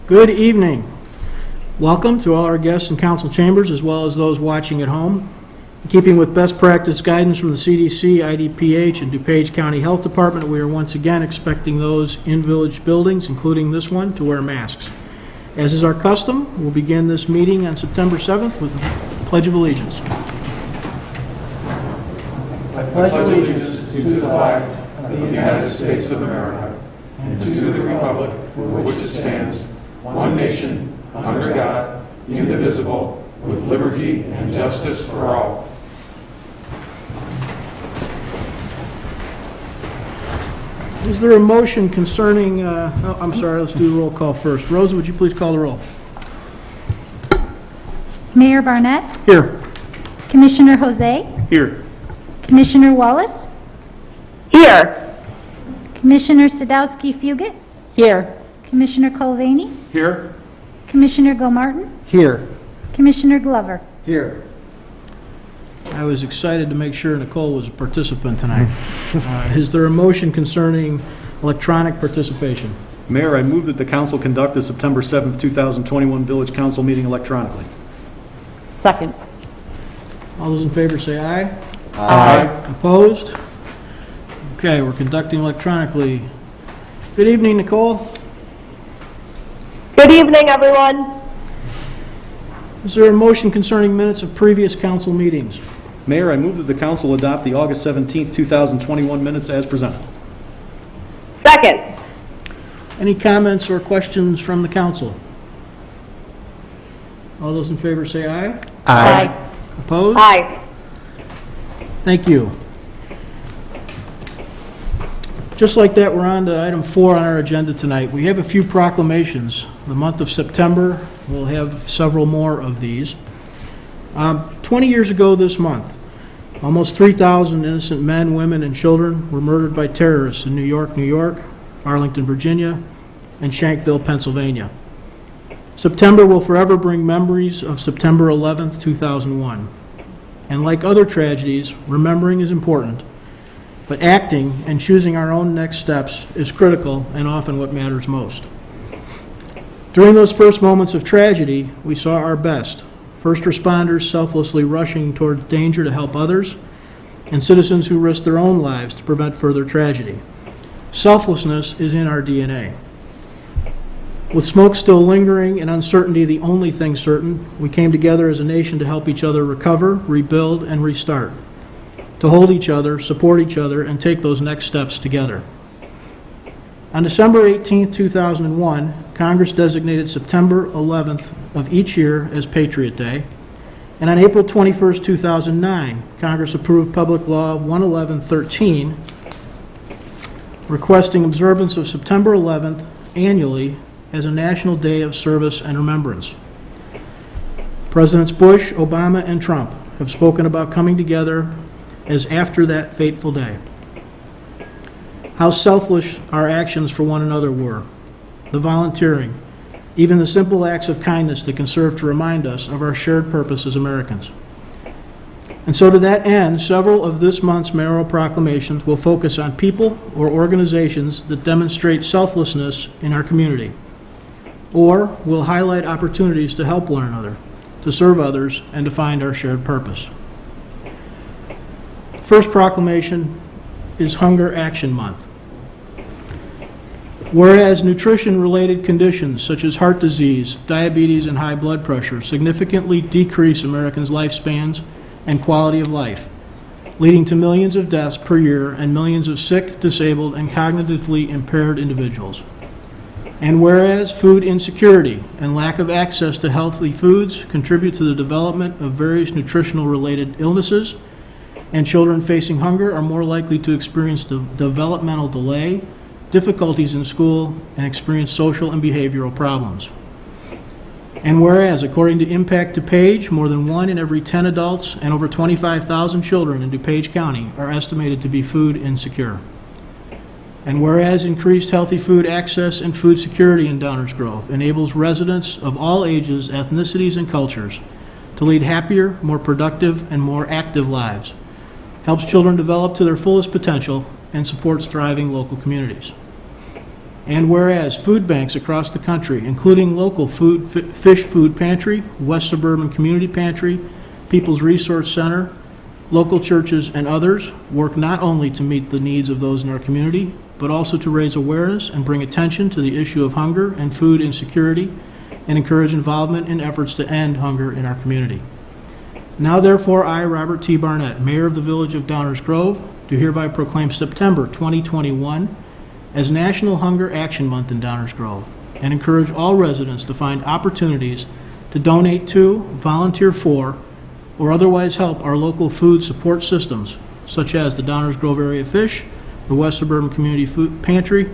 Good evening. Welcome to all our guests in council chambers as well as those watching at home. In keeping with best practice guidance from the CDC, IDPH, and DuPage County Health Department, we are once again expecting those in village buildings, including this one, to wear masks. As is our custom, we'll begin this meeting on September 7th with the Pledge of Allegiance. I pledge allegiance to the flag of the United States of America and to the republic for which it stands, one nation, under God, indivisible, with liberty and justice for all. Is there a motion concerning, I'm sorry, let's do the roll call first. Rosa, would you please call the roll? Mayor Barnett, Here. Commissioner Jose, Here. Commissioner Wallace, Here. Commissioner Sadowski-Fugit, Here. Commissioner Culvaney, Here. Commissioner Gilmartin, Here. Commissioner Glover. Here. I was excited to make sure Nicole was a participant tonight. Is there a motion concerning electronic participation? Mayor, I move that the council conduct the September 7th, 2021 Village Council meeting electronically. Second. All those in favor say aye. Aye. Opposed? Okay, we're conducting electronically. Good evening, Nicole. Good evening, everyone. Is there a motion concerning minutes of previous council meetings? Mayor, I move that the council adopt the August 17th, 2021 minutes as presented. Second. Any comments or questions from the council? All those in favor say aye. Aye. Opposed? Aye. Thank you. Just like that, we're on to item 4 on our agenda tonight. We have a few proclamations. The month of September, we'll have several more of these. 20 years ago this month, almost 3,000 innocent men, women, and children were murdered by terrorists in New York, Arlington, Virginia, and Shankville, Pennsylvania. September will forever bring memories of September 11th, 2001. And like other tragedies, remembering is important, but acting and choosing our own next steps is critical and often what matters most. During those first moments of tragedy, we saw our best. First responders selflessly rushing toward danger to help others, and citizens who risked their own lives to prevent further tragedy. Selflessness is in our DNA. With smoke still lingering and uncertainty the only thing certain, we came together as a nation to help each other recover, rebuild, and restart. To hold each other, support each other, and take those next steps together. On December 18, 2001, Congress designated September 11th of each year as Patriot Day, and on April 21, 2009, Congress approved Public Law 11113, requesting observance of September 11th annually as a National Day of Service and Remembrance. Presidents Bush, Obama, and Trump have spoken about coming together as after that fateful day. How selfless our actions for one another were, the volunteering, even the simple acts of kindness that can serve to remind us of our shared purpose as Americans. And so to that end, several of this month's mayoral proclamations will focus on people or organizations that demonstrate selflessness in our community, or will highlight opportunities to help one another, to serve others, and to find our shared purpose. First proclamation is Hunger Action Month. Whereas nutrition-related conditions such as heart disease, diabetes, and high blood pressure significantly decrease Americans' lifespans and quality of life, leading to millions of deaths per year and millions of sick, disabled, and cognitively impaired individuals. And whereas food insecurity and lack of access to healthy foods contribute to the development of various nutritional-related illnesses, and children facing hunger are more likely to experience developmental delay, difficulties in school, and experience social and behavioral problems. And whereas, according to Impact DuPage, more than 1 in every 10 adults and over 25,000 children in DuPage County are estimated to be food insecure. And whereas increased healthy food access and food security in Downers Grove enables residents of all ages, ethnicities, and cultures to lead happier, more productive, and more active lives, helps children develop to their fullest potential, and supports thriving local communities. And whereas food banks across the country, including local fish food pantry, West Suburban Community Pantry, People's Resource Center, local churches, and others, work not only to meet the needs of those in our community, but also to raise awareness and bring attention to the issue of hunger and food insecurity, and encourage involvement in efforts to end hunger in our community. Now therefore, I, Robert T. Barnett, Mayor of the Village of Downers Grove, do hereby proclaim September 2021 as National Hunger Action Month in Downers Grove, and encourage all residents to find opportunities to donate to, volunteer for, or otherwise help our local food support systems, such as the Downers Grove Area Fish, the West Suburban Community Food Pantry,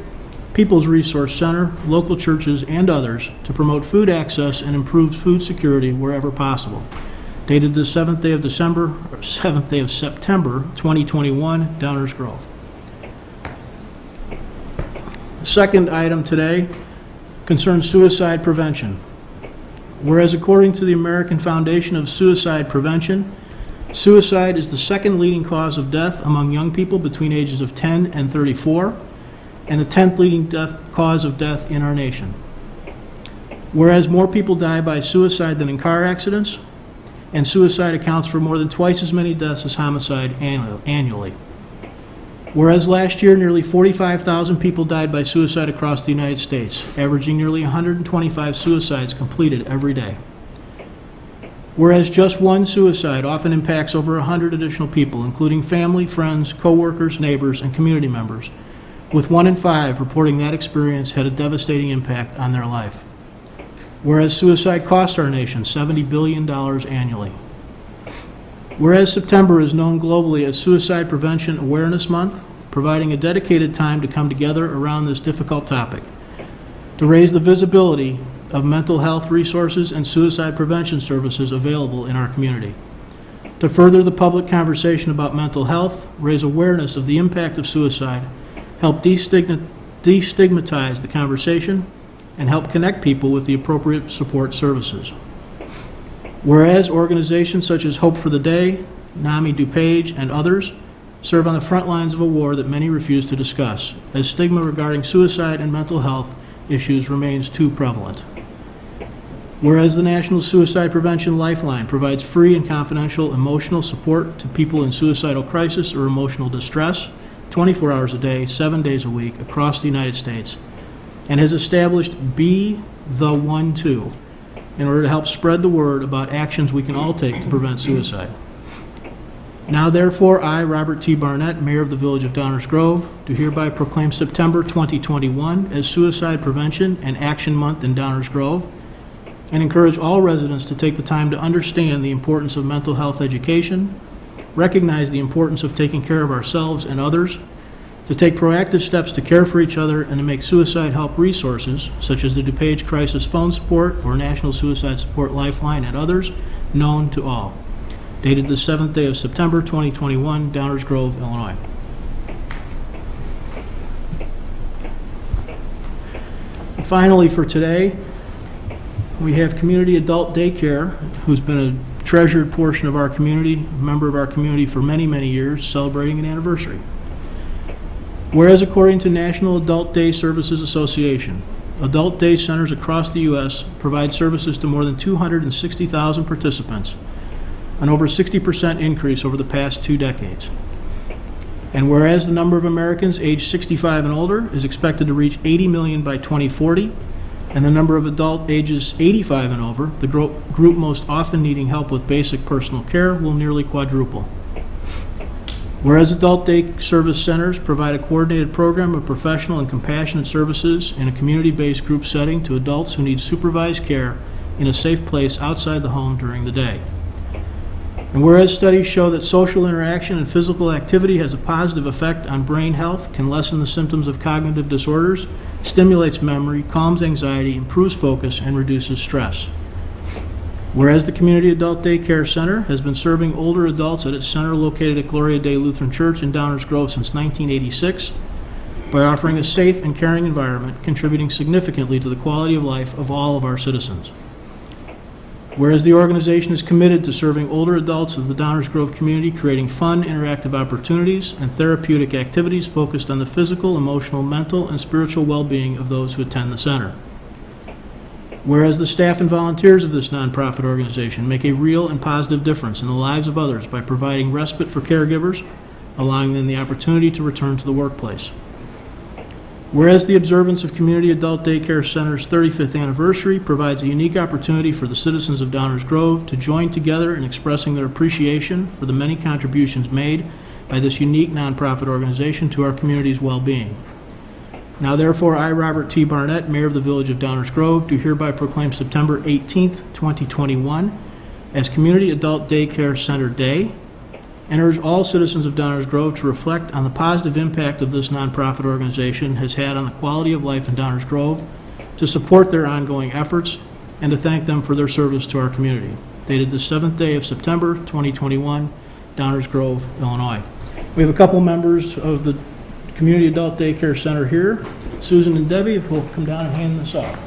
People's Resource Center, local churches, and others to promote food access and improve food security wherever possible. Dated the 7th day of September 2021, Downers Grove. The second item today concerns suicide prevention. Whereas according to the American Foundation of Suicide Prevention, suicide is the second leading cause of death among young people between ages of 10 and 34, and the 10th leading cause of death in our nation. Whereas more people die by suicide than in car accidents, and suicide accounts for more than twice as many deaths as homicide annually. Whereas last year, nearly 45,000 people died by suicide across the United States, averaging nearly 125 suicides completed every day. Whereas just one suicide often impacts over 100 additional people, including family, friends, co-workers, neighbors, and community members, with 1 in 5 reporting that experience had a devastating impact on their life. Whereas suicide costs our nation $70 billion annually. Whereas September is known globally as Suicide Prevention Awareness Month, providing a dedicated time to come together around this difficult topic, to raise the visibility of mental health resources and suicide prevention services available in our community, to further the public conversation about mental health, raise awareness of the impact of suicide, help destigmatize the conversation, and help connect people with the appropriate support services. Whereas organizations such as Hope for the Day, NAMI DuPage, and others serve on the front lines of a war that many refuse to discuss, as stigma regarding suicide and mental health issues remains too prevalent. Whereas the National Suicide Prevention Lifeline provides free and confidential emotional support to people in suicidal crisis or emotional distress, 24 hours a day, 7 days a week, across the United States, and has established Be the One Too in order to help spread the word about actions we can all take to prevent suicide. Now therefore, I, Robert T. Barnett, Mayor of the Village of Downers Grove, do hereby proclaim September 2021 as Suicide Prevention and Action Month in Downers Grove, and encourage all residents to take the time to understand the importance of mental health education, recognize the importance of taking care of ourselves and others, to take proactive steps to care for each other, and to make suicide help resources, such as the DuPage Crisis Phone Support or National Suicide Support Lifeline and others, known to all. Dated the 7th day of September 2021, Downers Grove, Illinois. And finally, for today, we have Community Adult Daycare, who's been a treasured portion of our community, a member of our community for many, many years, celebrating an anniversary. Whereas according to National Adult Day Services Association, adult day centers across the U.S. provide services to more than 260,000 participants, an over 60% increase over the past 2 decades. And whereas the number of Americans aged 65 and older is expected to reach 80 million by 2040, and the number of adult ages 85 and over, the group most often needing help with basic personal care, will nearly quadruple. Whereas adult day service centers provide a coordinated program of professional and compassionate services in a community-based group setting to adults who need supervised care in a safe place outside the home during the day. And whereas studies show that social interaction and physical activity has a positive effect on brain health, can lessen the symptoms of cognitive disorders, stimulates memory, calms anxiety, improves focus, and reduces stress. Whereas the Community Adult Daycare Center has been serving older adults at its center located at Gloria Dei Lutheran Church in Downers Grove since 1986 by offering a safe and caring environment, contributing significantly to the quality of life of all of our citizens. Whereas the organization is committed to serving older adults of the Downers Grove community, creating fun, interactive opportunities and therapeutic activities focused on the physical, emotional, mental, and spiritual well-being of those who attend the center. Whereas the staff and volunteers of this nonprofit organization make a real and positive difference in the lives of others by providing respite for caregivers, allowing them the opportunity to return to the workplace. Whereas the observance of Community Adult Daycare Center's 35th anniversary provides a unique opportunity for the citizens of Downers Grove to join together in expressing their appreciation for the many contributions made by this unique nonprofit organization to our community's well-being. Now therefore, I, Robert T. Barnett, Mayor of the Village of Downers Grove, do hereby proclaim September 18th, 2021 as Community Adult Daycare Center Day, and urge all citizens of Downers Grove to reflect on the positive impact of this nonprofit organization has had on the quality of life in Downers Grove, to support their ongoing efforts, and to thank them for their service to our community. Dated the 7th day of September, 2021, Downers Grove, Illinois. We have a couple members of the Community Adult Daycare Center here. Susan and Debbie, if we'll come down and hand this off.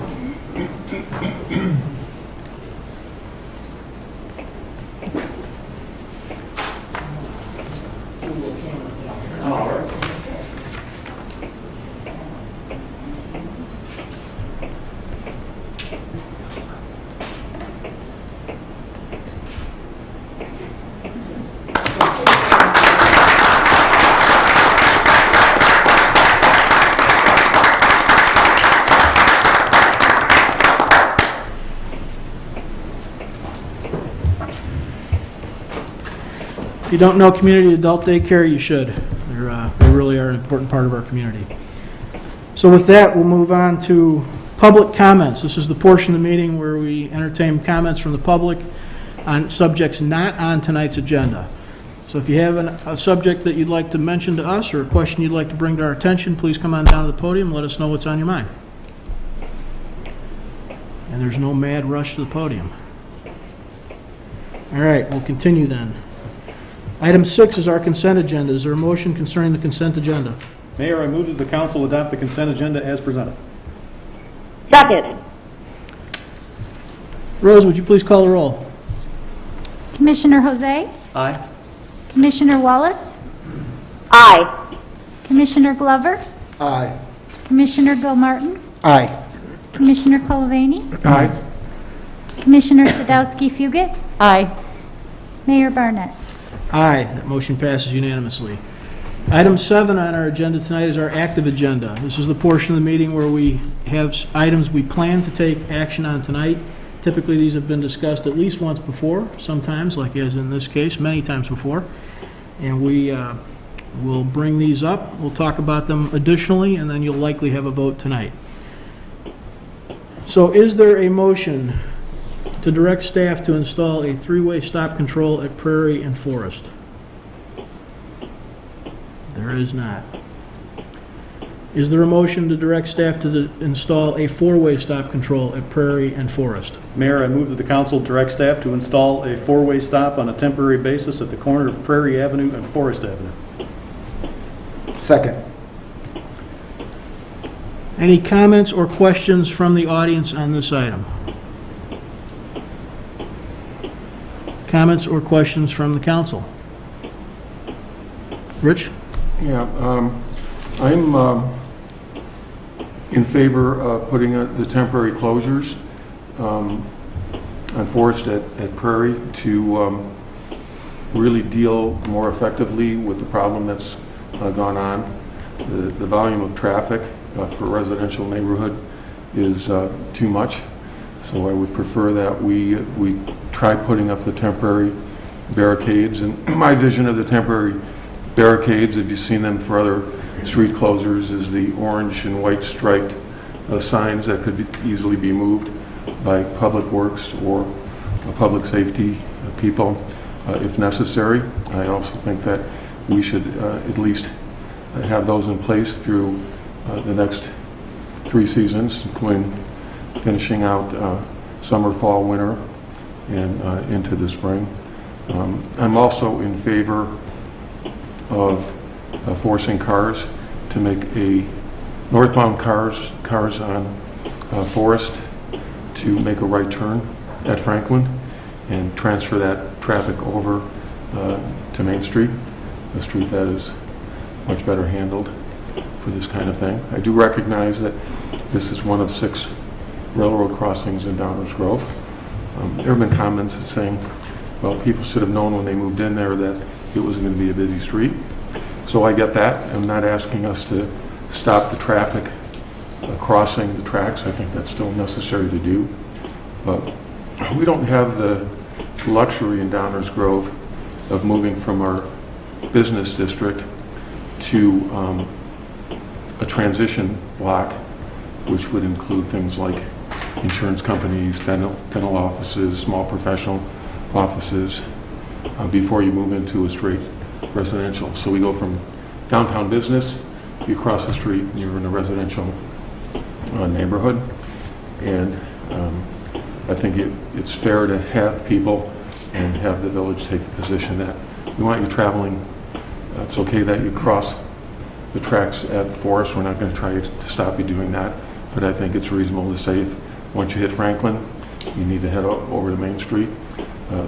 If you don't know Community Adult Daycare, you should. They really are an important part of our community. So with that, we'll move on to public comments. This is the portion of the meeting where we entertain comments from the public on subjects not on tonight's agenda. So if you have a subject that you'd like to mention to us or a question you'd like to bring to our attention, please come on down to the podium and let us know what's on your mind. And there's no mad rush to the podium. All right, we'll continue then. Item 6 is our consent agenda. Is there a motion concerning the consent agenda? Mayor, I move that the council adopt the consent agenda as presented. Second. Rose, would you please call the roll? Commissioner Jose? Aye. Commissioner Wallace? Aye. Commissioner Glover? Aye. Commissioner Gilmartin? Aye. Commissioner Colavani? Aye. Commissioner Sadowski Fugit? Aye. Mayor Barnett? Aye. That motion passes unanimously. Item 7 on our agenda tonight is our active agenda. This is the portion of the meeting where we have items we plan to take action on tonight. Typically, these have been discussed at least once before, sometimes, like as in this case, many times before. And we will bring these up. We'll talk about them additionally, and then you'll likely have a vote tonight. So is there a motion to direct staff to install a three-way stop control at Prairie and Forest? There is not. Is there a motion to direct staff to install a four-way stop control at Prairie and Forest? Mayor, I move that the council direct staff to install a four-way stop on a temporary basis at the corner of Prairie Avenue and Forest Avenue. Second. Any comments or questions from the audience on this item? Comments or questions from the council? Rich? Yeah, I'm in favor of putting the temporary closures on Forest at Prairie to really deal more effectively with the problem that's gone on. The volume of traffic for a residential neighborhood is too much, so I would prefer that we try putting up the temporary barricades. And my vision of the temporary barricades, if you've seen them for other street closures, is the orange and white striped signs that could easily be moved by public works or public safety people if necessary. I also think that we should at least have those in place through the next 3 seasons, including finishing out summer, fall, winter, and into the spring. I'm also in favor of forcing cars to make a northbound cars on Forest to make a right turn at Franklin and transfer that traffic over to Main Street, a street that is much better handled for this kind of thing. I do recognize that this is one of 6 railroad crossings in Downers Grove. There have been comments that saying, well, people should have known when they moved in there that it was going to be a busy street. So I get that. I'm not asking us to stop the traffic crossing the tracks. I think that's still necessary to do. But we don't have the luxury in Downers Grove of moving from our business district to a transition block, which would include things like insurance companies, dental offices, small professional offices, before you move into a straight residential. So we go from downtown business, you cross the street, and you're in a residential neighborhood. And I think it's fair to have people and have the village take the position that we want you traveling. It's okay that you cross the tracks at Forest. We're not going to try to stop you doing that. But I think it's reasonable to say if once you hit Franklin, you need to head over to Main Street.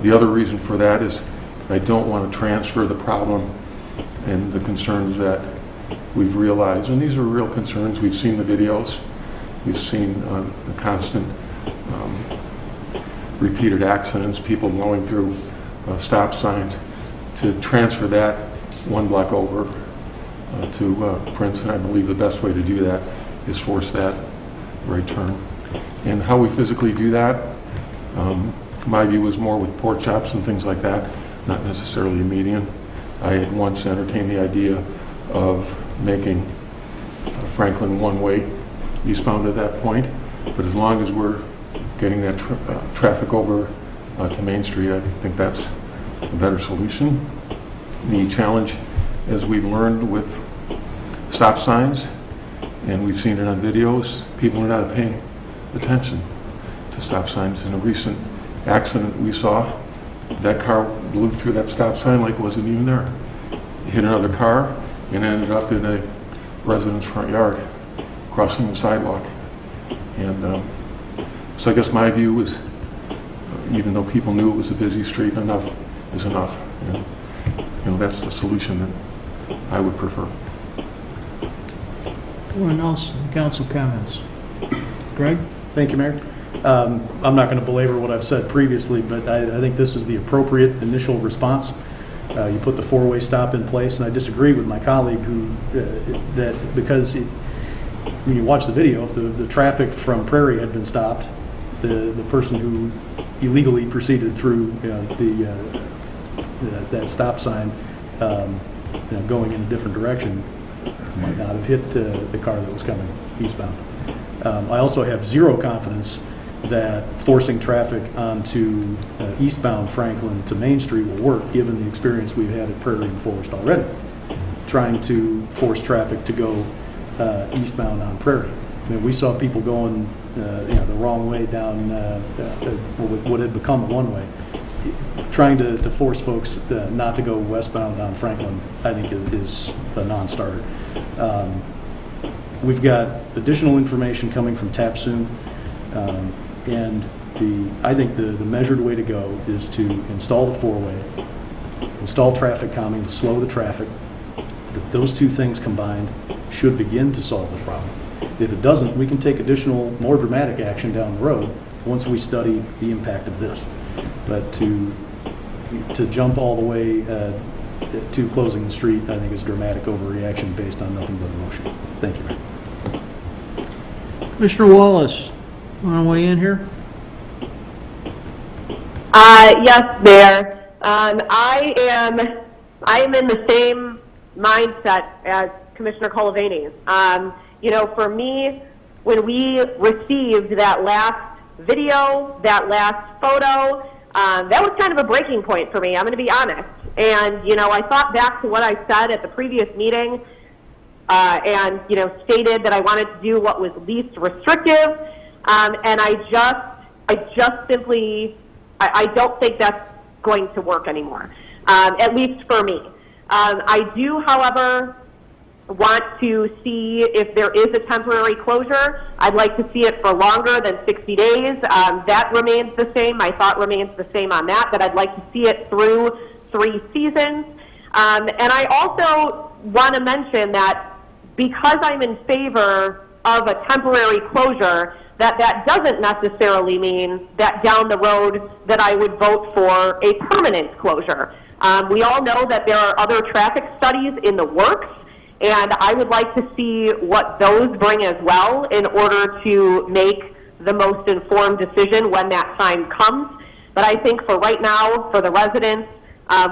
The other reason for that is I don't want to transfer the problem and the concerns that we've realized. And these are real concerns. We've seen the videos. We've seen the constant repeated accidents, people going through stop signs. To transfer that 1 block over to Prince, and I believe the best way to do that is force that right turn. And how we physically do that, my view is more with pork chops and things like that, not necessarily a median. I had once entertained the idea of making Franklin one-way eastbound at that point, but as long as we're getting that traffic over to Main Street, I think that's a better solution. The challenge, as we've learned with stop signs, and we've seen it on videos, people are not paying attention to stop signs. In a recent accident we saw, that car blew through that stop sign like it wasn't even there. It hit another car and ended up in a resident's front yard, crossing the sidewalk. And so I guess my view was, even though people knew it was a busy street, enough is enough. You know, that's the solution that I would prefer. Anyone else? Council comments? Greg? Thank you, Mayor. I'm not going to belabor what I've said previously, but I think this is the appropriate initial response. You put the 4-way stop in place, and I disagree with my colleague who that because when you watch the video, if the traffic from Prairie had been stopped, the person who illegally proceeded through that stop sign, going in a different direction, might not have hit the car that was coming eastbound. I also have zero confidence that forcing traffic onto eastbound Franklin to Main Street will work, given the experience we've had at Prairie and Forest already, trying to force traffic to go eastbound on Prairie. I mean, we saw people going the wrong way down what had become a one-way. Trying to force folks not to go westbound on Franklin, I think, is a non-starter. We've got additional information coming from TAP soon, and I think the measured way to go is to install the 4-way, install traffic calming to slow the traffic. Those two things combined should begin to solve the problem. If it doesn't, we can take additional, more dramatic action down the road once we study the impact of this. But to jump all the way to closing the street, I think is a dramatic overreaction based on nothing but emotion. Thank you, Mayor. Commissioner Wallace, want to weigh in here? Yes, Mayor. I am in the same mindset as Commissioner Colavini. For me, when we received that last video, that last photo, that was kind of a breaking point for me, I'm going to be honest. And, I thought back to what I said at the previous meeting and, stated that I wanted to do what was least restrictive. And I don't think that's going to work anymore, at least for me. I do, however, want to see if there is a temporary closure. I'd like to see it for longer than 60 days. That remains the same. My thought remains the same on that I'd like to see it through 3 seasons. And I also want to mention that because I'm in favor of a temporary closure, that doesn't necessarily mean that down the road that I would vote for a permanent closure. We all know that there are other traffic studies in the works, and I would like to see what those bring as well in order to make the most informed decision when that time comes. But I think for right now, for the residents,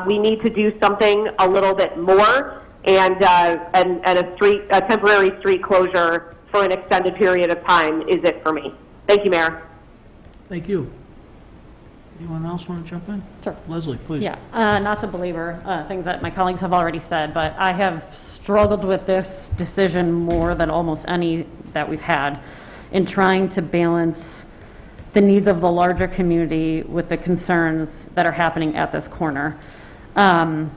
we need to do something a little bit more, and a temporary street closure for an extended period of time is it for me. Thank you, Mayor. Thank you. Anyone else want to jump in? Sure. Leslie, please. Yeah, not to belabor things that my colleagues have already said, but I have struggled with this decision more than almost any that we've had in trying to balance the needs of the larger community with the concerns that are happening at this corner. And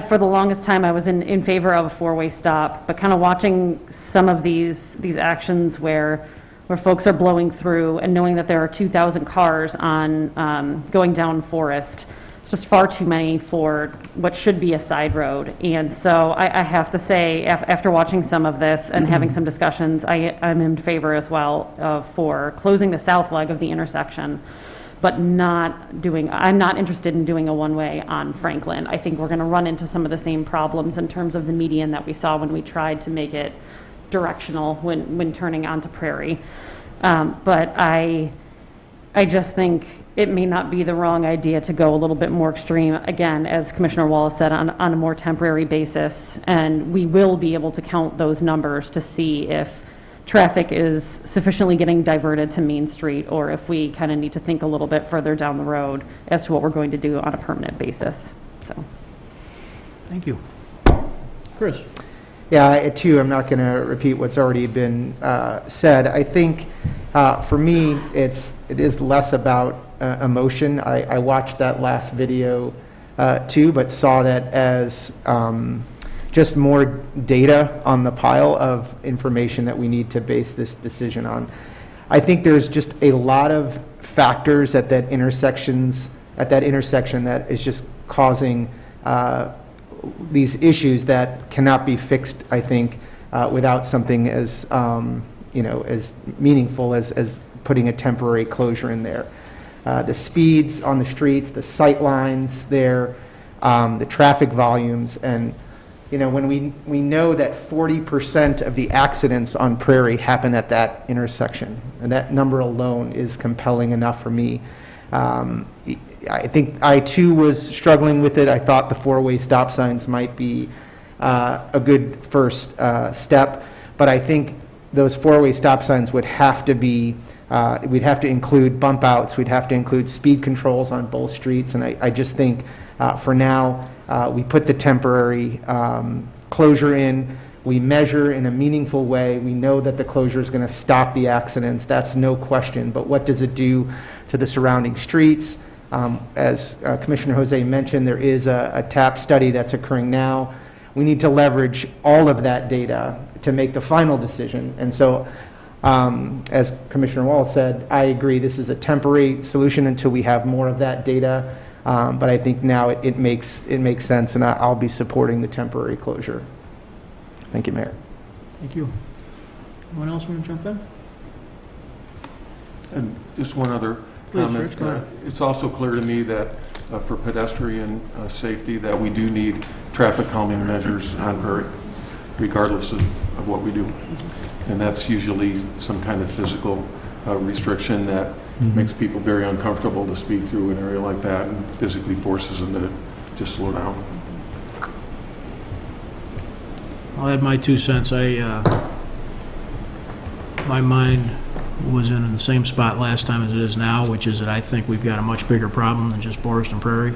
for the longest time, I was in favor of a 4-way stop, but kind of watching some of these actions where folks are blowing through and knowing that there are 2,000 cars on going down Forest, it's just far too many for what should be a side road. And so I have to say, after watching some of this and having some discussions, I'm in favor as well for closing the south leg of the intersection, but I'm not interested in doing a 1-way on Franklin. I think we're going to run into some of the same problems in terms of the median that we saw when we tried to make it directional when turning onto Prairie. But I just think it may not be the wrong idea to go a little bit more extreme, again, as Commissioner Wallace said, on a more temporary basis. And we will be able to count those numbers to see if traffic is sufficiently getting diverted to Main Street, or if we kind of need to think a little bit further down the road as to what we're going to do on a permanent basis. So, Thank you. Chris? Yeah, too, I'm not going to repeat what's already been said. I think for me, it is less about emotion. I watched that last video too, but saw that as just more data on the pile of information that we need to base this decision on. I think there's just a lot of factors at that intersection that is just causing these issues that cannot be fixed, I think, without something as as meaningful as putting a temporary closure in there. The speeds on the streets, the sight lines there, the traffic volumes, and when we know that 40% of the accidents on Prairie happen at that intersection, and that number alone is compelling enough for me. I think I too was struggling with it. I thought the 4-way stop signs might be a good first step, but I think those 4-way stop signs would have to be, we'd have to include bump outs, we'd have to include speed controls on both streets, and I just think for now, we put the temporary closure in, we measure in a meaningful way, we know that the closure is going to stop the accidents, that's no question, but what does it do to the surrounding streets? As Commissioner Jose mentioned, there is a TAP study that's occurring now. We need to leverage all of that data to make the final decision. And so, as Commissioner Wallace said, I agree this is a temporary solution until we have more of that data. But I think now it makes sense, and I'll be supporting the temporary closure. Thank you, Mayor. Thank you. Anyone else want to jump in? And just one other Please, comment. Rich, go ahead. It's also clear to me that for pedestrian safety that we do need traffic calming measures on Prairie, regardless of what we do. And that's usually some kind of physical restriction that makes people very uncomfortable to speed through an area like that and physically forces them to just slow down. I'll add my 2 cents. My mind was in the same spot last time as it is now, which is that I think we've got a much bigger problem than just Boylston Prairie.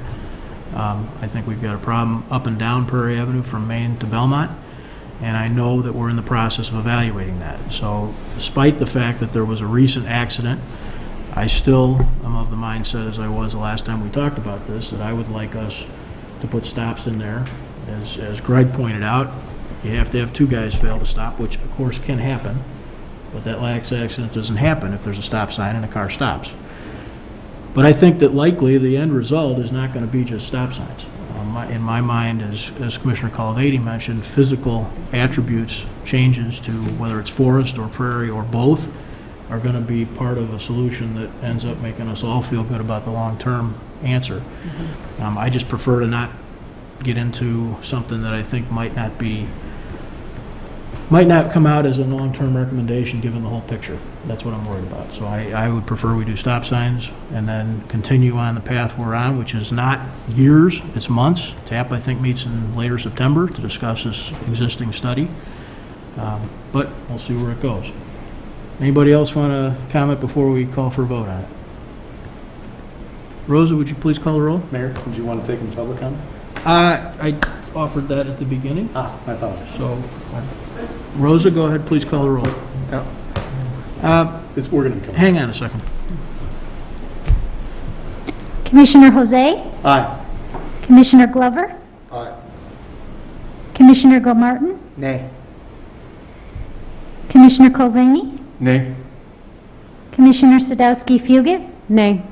I think we've got a problem up and down Prairie Avenue from Maine to Belmont, and I know that we're in the process of evaluating that. So despite the fact that there was a recent accident, I still am of the mindset, as I was the last time we talked about this, that I would like us to put stops in there As Greg pointed out, you have to have two guys fail to stop, which of course can happen, but that last accident doesn't happen if there's a stop sign and a car stops. But I think that likely the end result is not going to be just stop signs. In my mind, as Commissioner Colavati mentioned, physical attributes, changes to whether it's forest or prairie or both, are going to be part of a solution that ends up making us all feel good about the long-term answer. I just prefer to not get into something that I think might not come out as a long-term recommendation given the whole picture. That's what I'm worried about. So I would prefer we do stop signs and then continue on the path we're on, which is not years, it's months. TAP, I think, meets in later September to discuss this existing study. But we'll see where it goes. Anybody else want to comment before we call for a vote on it? Rosa, would you please call the roll? Mayor, would you want to take in public comment? I offered that at the beginning. I apologize. So, Rosa, go ahead, please call the roll. We're going to come. Hang on a second. Commissioner Jose? Aye. Commissioner Glover? Aye. Commissioner Gilmartin? Nay. Commissioner Culvaney? Nay? Commissioner Sadowski-Fugit? Nay.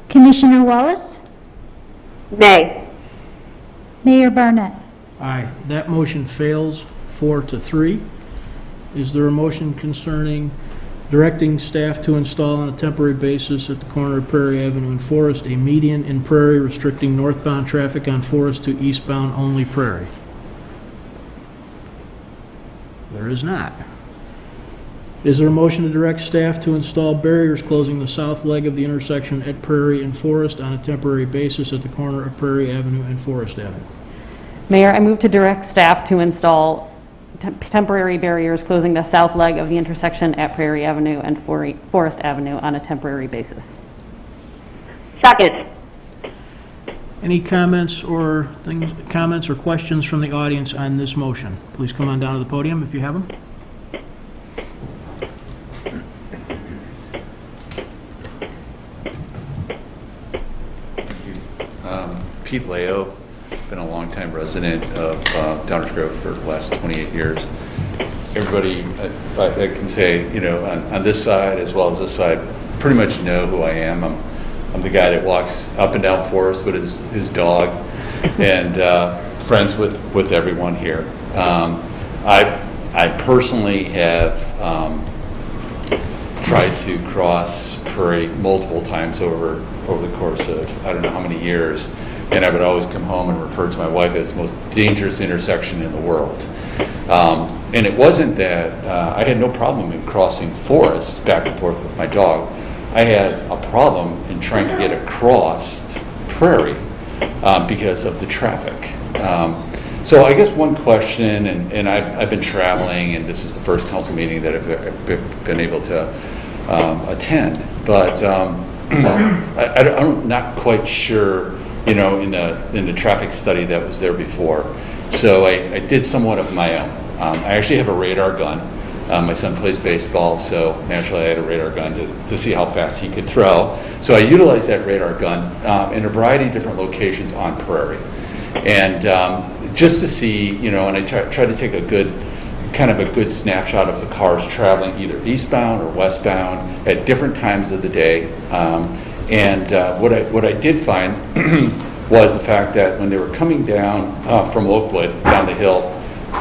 Commissioner Wallace? Nay. Mayor Barnett? Aye. That motion fails 4-3. Is there a motion concerning directing staff to install on a temporary basis at the corner of Prairie Avenue and Forest a median in Prairie restricting northbound traffic on Forest to eastbound only Prairie? There is not. Is there a motion to direct staff to install barriers closing the south leg of the intersection at Prairie and Forest on a temporary basis at the corner of Prairie Avenue and Forest Avenue? Mayor, I move to direct staff to install temporary barriers closing the south leg of the intersection at Prairie Avenue and Forest Avenue on a temporary basis. Second. Any comments or questions from the audience on this motion? Please come on down to the podium if you have them. Pete Leo, been a longtime resident of Downers Grove for the last 28 years. Everybody, I can say, on this side as well as this side, pretty much know who I am. I'm the guy that walks up and down Forest with his dog, and friends with everyone here. I personally have tried to cross Prairie multiple times over the course of I don't know how many years, and I would always come home and refer to my wife as the most dangerous intersection in the world. And it wasn't that I had no problem in crossing Forest back and forth with my dog. I had a problem in trying to get across Prairie because of the traffic. So I guess one question, and I've been traveling, and this is the first council meeting that I've been able to attend, but I'm not quite sure, in the traffic study that was there before. So I did somewhat of my own. I actually have a radar gun. My son plays baseball, so naturally I had a radar gun to see how fast he could throw. So I utilized that radar gun in a variety of different locations on Prairie. And just to see, and I tried to take a good snapshot of the cars traveling either eastbound or westbound at different times of the day. What I did find was the fact that when they were coming down from Oakwood, down the hill,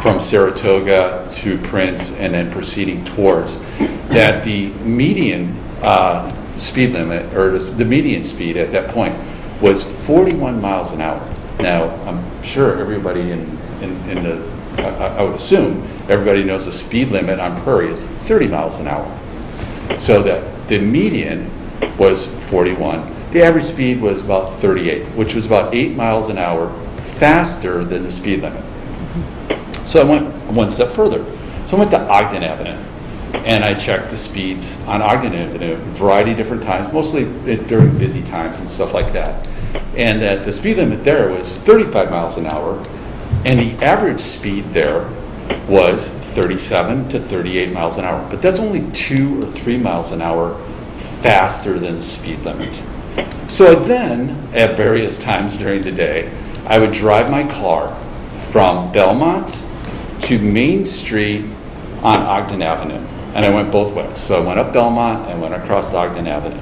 from Saratoga to Prince and then proceeding towards, that the median speed limit, or the median speed at that point, was 41 miles an hour. Now, I'm sure everybody I would assume everybody knows the speed limit on Prairie is 30 miles an hour. So that the median was 41. The average speed was about 38, which was about 8 miles an hour faster than the speed limit. So I went one step further. So I went to Ogden Avenue, and I checked the speeds on Ogden Avenue, a variety of different times, mostly during busy times and stuff like that. And the speed limit there was 35 miles an hour, and the average speed there was 37 to 38 miles an hour. But that's only 2 or 3 miles an hour faster than the speed limit. So then, at various times during the day, I would drive my car from Belmont to Main Street on Ogden Avenue. And I went both ways. So I went up Belmont and went across Ogden Avenue.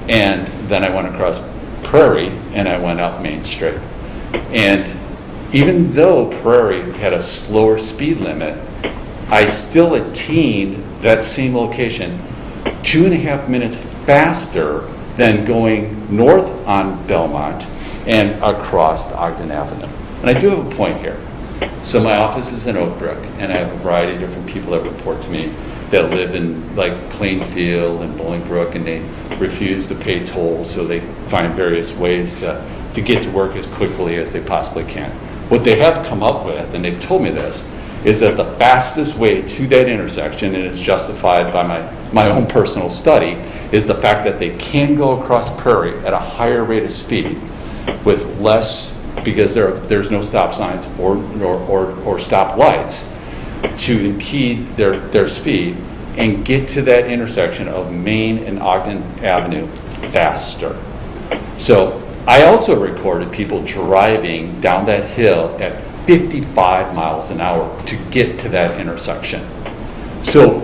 And then I went across Prairie and I went up Main Street. And even though Prairie had a slower speed limit, I still attained that same location 2.5 minutes faster than going north on Belmont and across Ogden Avenue. And I do have a point here. So my office is in Oak Brook, and I have a variety of different people that report to me that live in like Plainfield and Bolingbrook, and they refuse to pay tolls, so they find various ways to get to work as quickly as they possibly can. What they have come up with, and they've told me this, is that the fastest way to that intersection, and it's justified by my own personal study, is the fact that they can go across Prairie at a higher rate of speed with less, because there's no stop signs or stop lights to impede their speed, and get to that intersection of Main and Ogden Avenue faster. So I also recorded people driving down that hill at 55 miles an hour to get to that intersection. So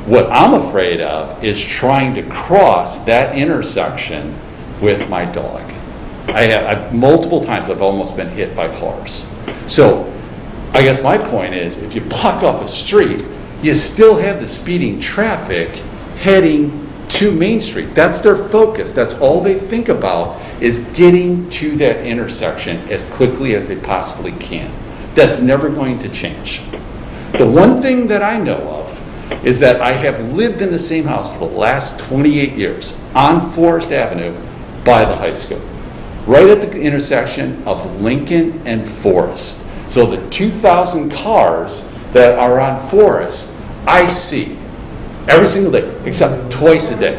what I'm afraid of is trying to cross that intersection with my dog. I've multiple times I've almost been hit by cars. So I guess my point is, if you block off a street, you still have the speeding traffic heading to Main Street. That's their focus. That's all they think about, is getting to that intersection as quickly as they possibly can. That's never going to change. The one thing that I know of is that I have lived in the same house for the last 28 years on Forest Avenue by the high school, right at the intersection of Lincoln and Forest. So the 2,000 cars that are on Forest, I see every single day, except twice a day.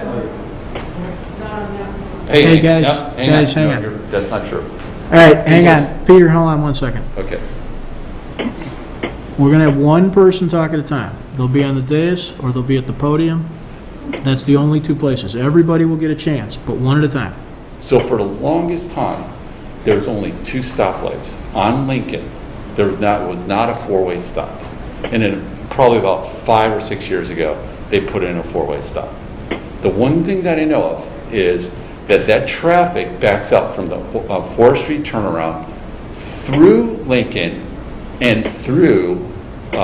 Hey, guys, hang on. That's not true. All right, hang on. Peter, hold on 1 second. Okay. We're going to have one person talk at a time. They'll be on the dais or they'll be at the podium. That's the only two places. Everybody will get a chance, but one at a time. So for the longest time, there's only 2 stoplights on Lincoln. There was not a 4-way stop. And then probably about 5 or 6 years ago, they put in a 4-way stop. The one thing that I know of is that traffic backs up from the 4th Street turnaround through Lincoln and through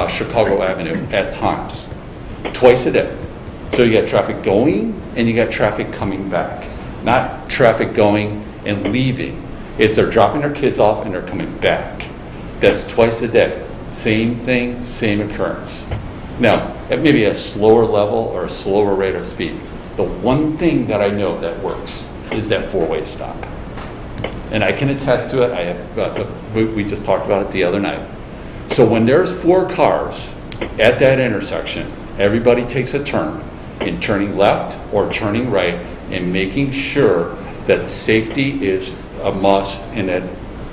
Chicago Avenue at times, twice a day. So you got traffic going and you got traffic coming back, not traffic going and leaving. It's they're dropping their kids off and they're coming back. That's twice a day. Same thing, same occurrence. Now, at maybe a slower level or a slower rate of speed, the one thing that I know that works is that 4-way stop. And I can attest to it. I have. We just talked about it the other night. So when there's 4 cars at that intersection, everybody takes a turn in turning left or turning right and making sure that safety is a must and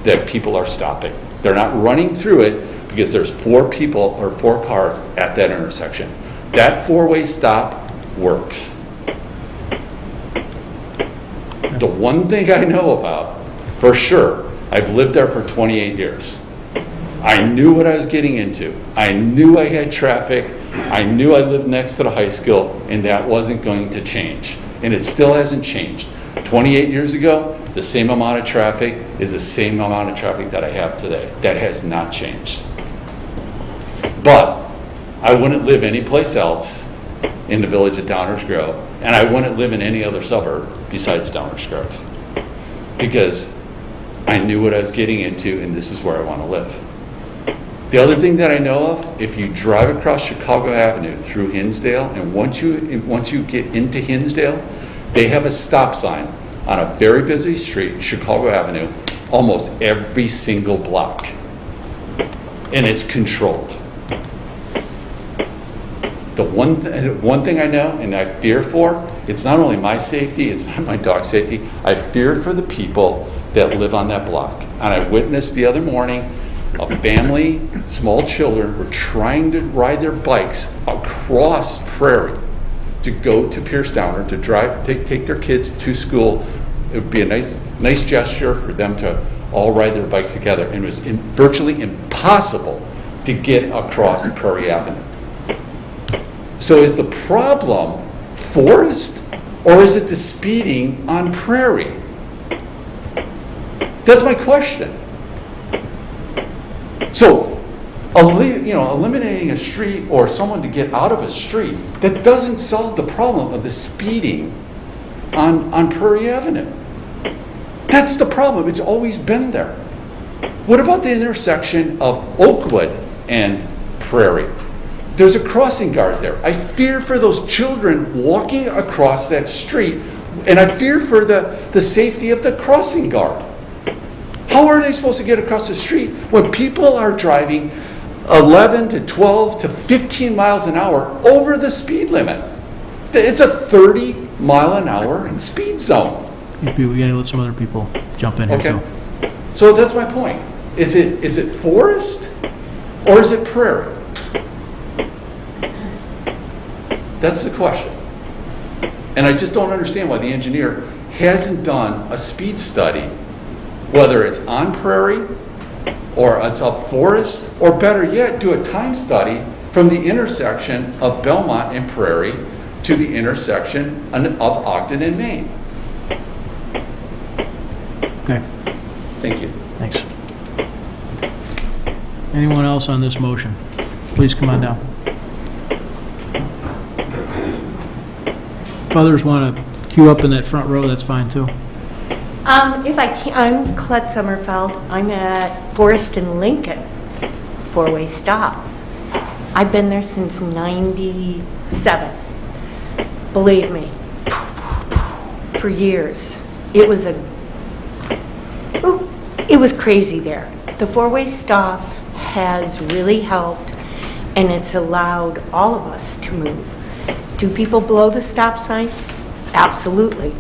that people are stopping. They're not running through it because there's 4 people or 4 cars at that intersection. That 4-way stop works. The one thing I know about, for sure, I've lived there for 28 years. I knew what I was getting into. I knew I had traffic. I knew I lived next to the high school, and that wasn't going to change. And it still hasn't changed. 28 years ago, the same amount of traffic is the same amount of traffic that I have today. That has not changed. But I wouldn't live anyplace else in the village of Downers Grove, and I wouldn't live in any other suburb besides Downers Grove, because I knew what I was getting into, and this is where I want to live. The other thing that I know of, if you drive across Chicago Avenue through Hinsdale, and once you get into Hinsdale, they have a stop sign on a very busy street, Chicago Avenue, almost every single block. And it's controlled. The one thing I know and I fear for, it's not only my safety, it's not my dog's safety, I fear for the people that live on that block. And I witnessed the other morning, a family, small children, were trying to ride their bikes across Prairie to go to Pierce Downer to take their kids to school. It would be a nice gesture for them to all ride their bikes together, and it was virtually impossible to get across Prairie Avenue. So is the problem Forest, or is it the speeding on Prairie? That's my question. So, eliminating a street or someone to get out of a street, that doesn't solve the problem of the speeding on Prairie Avenue. That's the problem. It's always been there. What about the intersection of Oakwood and Prairie? There's a crossing guard there. I fear for those children walking across that street, and I fear for the safety of the crossing guard. How are they supposed to get across the street when people are driving 11 to 12 to 15 miles an hour over the speed limit? It's a 30-mile-an-hour speed zone. Maybe we gotta let some other people jump in here too. Okay. So that's my point. Is it Forest or is it Prairie? That's the question. And I just don't understand why the engineer hasn't done a speed study, whether it's on Prairie or it's up Forest, or better yet, do a time study from the intersection of Belmont and Prairie to the intersection of Ogden and Maine. Okay, Thank you. thanks. Anyone else on this motion? Please come on down. If others want to queue up in that front row, that's fine too. If I can, I'm Colette Sommerfeld. I'm at Forest and Lincoln, four-way stop. I've been there since '97. Believe me, for years. It was crazy there. The four-way stop has really helped, and it's allowed all of us to move. Do people blow the stop signs? Absolutely.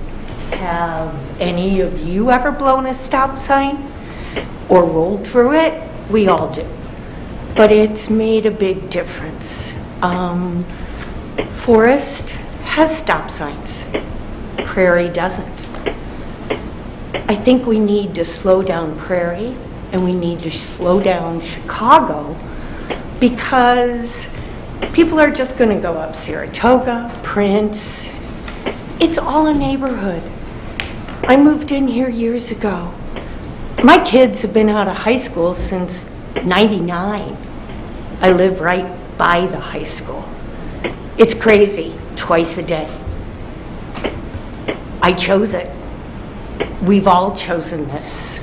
Have any of you ever blown a stop sign or rolled through it? We all do. But it's made a big difference. Forest has stop signs. Prairie doesn't. I think we need to slow down Prairie, and we need to slow down Chicago, because people are just going to go up Saratoga, Prince. It's all a neighborhood. I moved in here years ago. My kids have been out of high school since '99. I live right by the high school. It's crazy, twice a day. I chose it. We've all chosen this.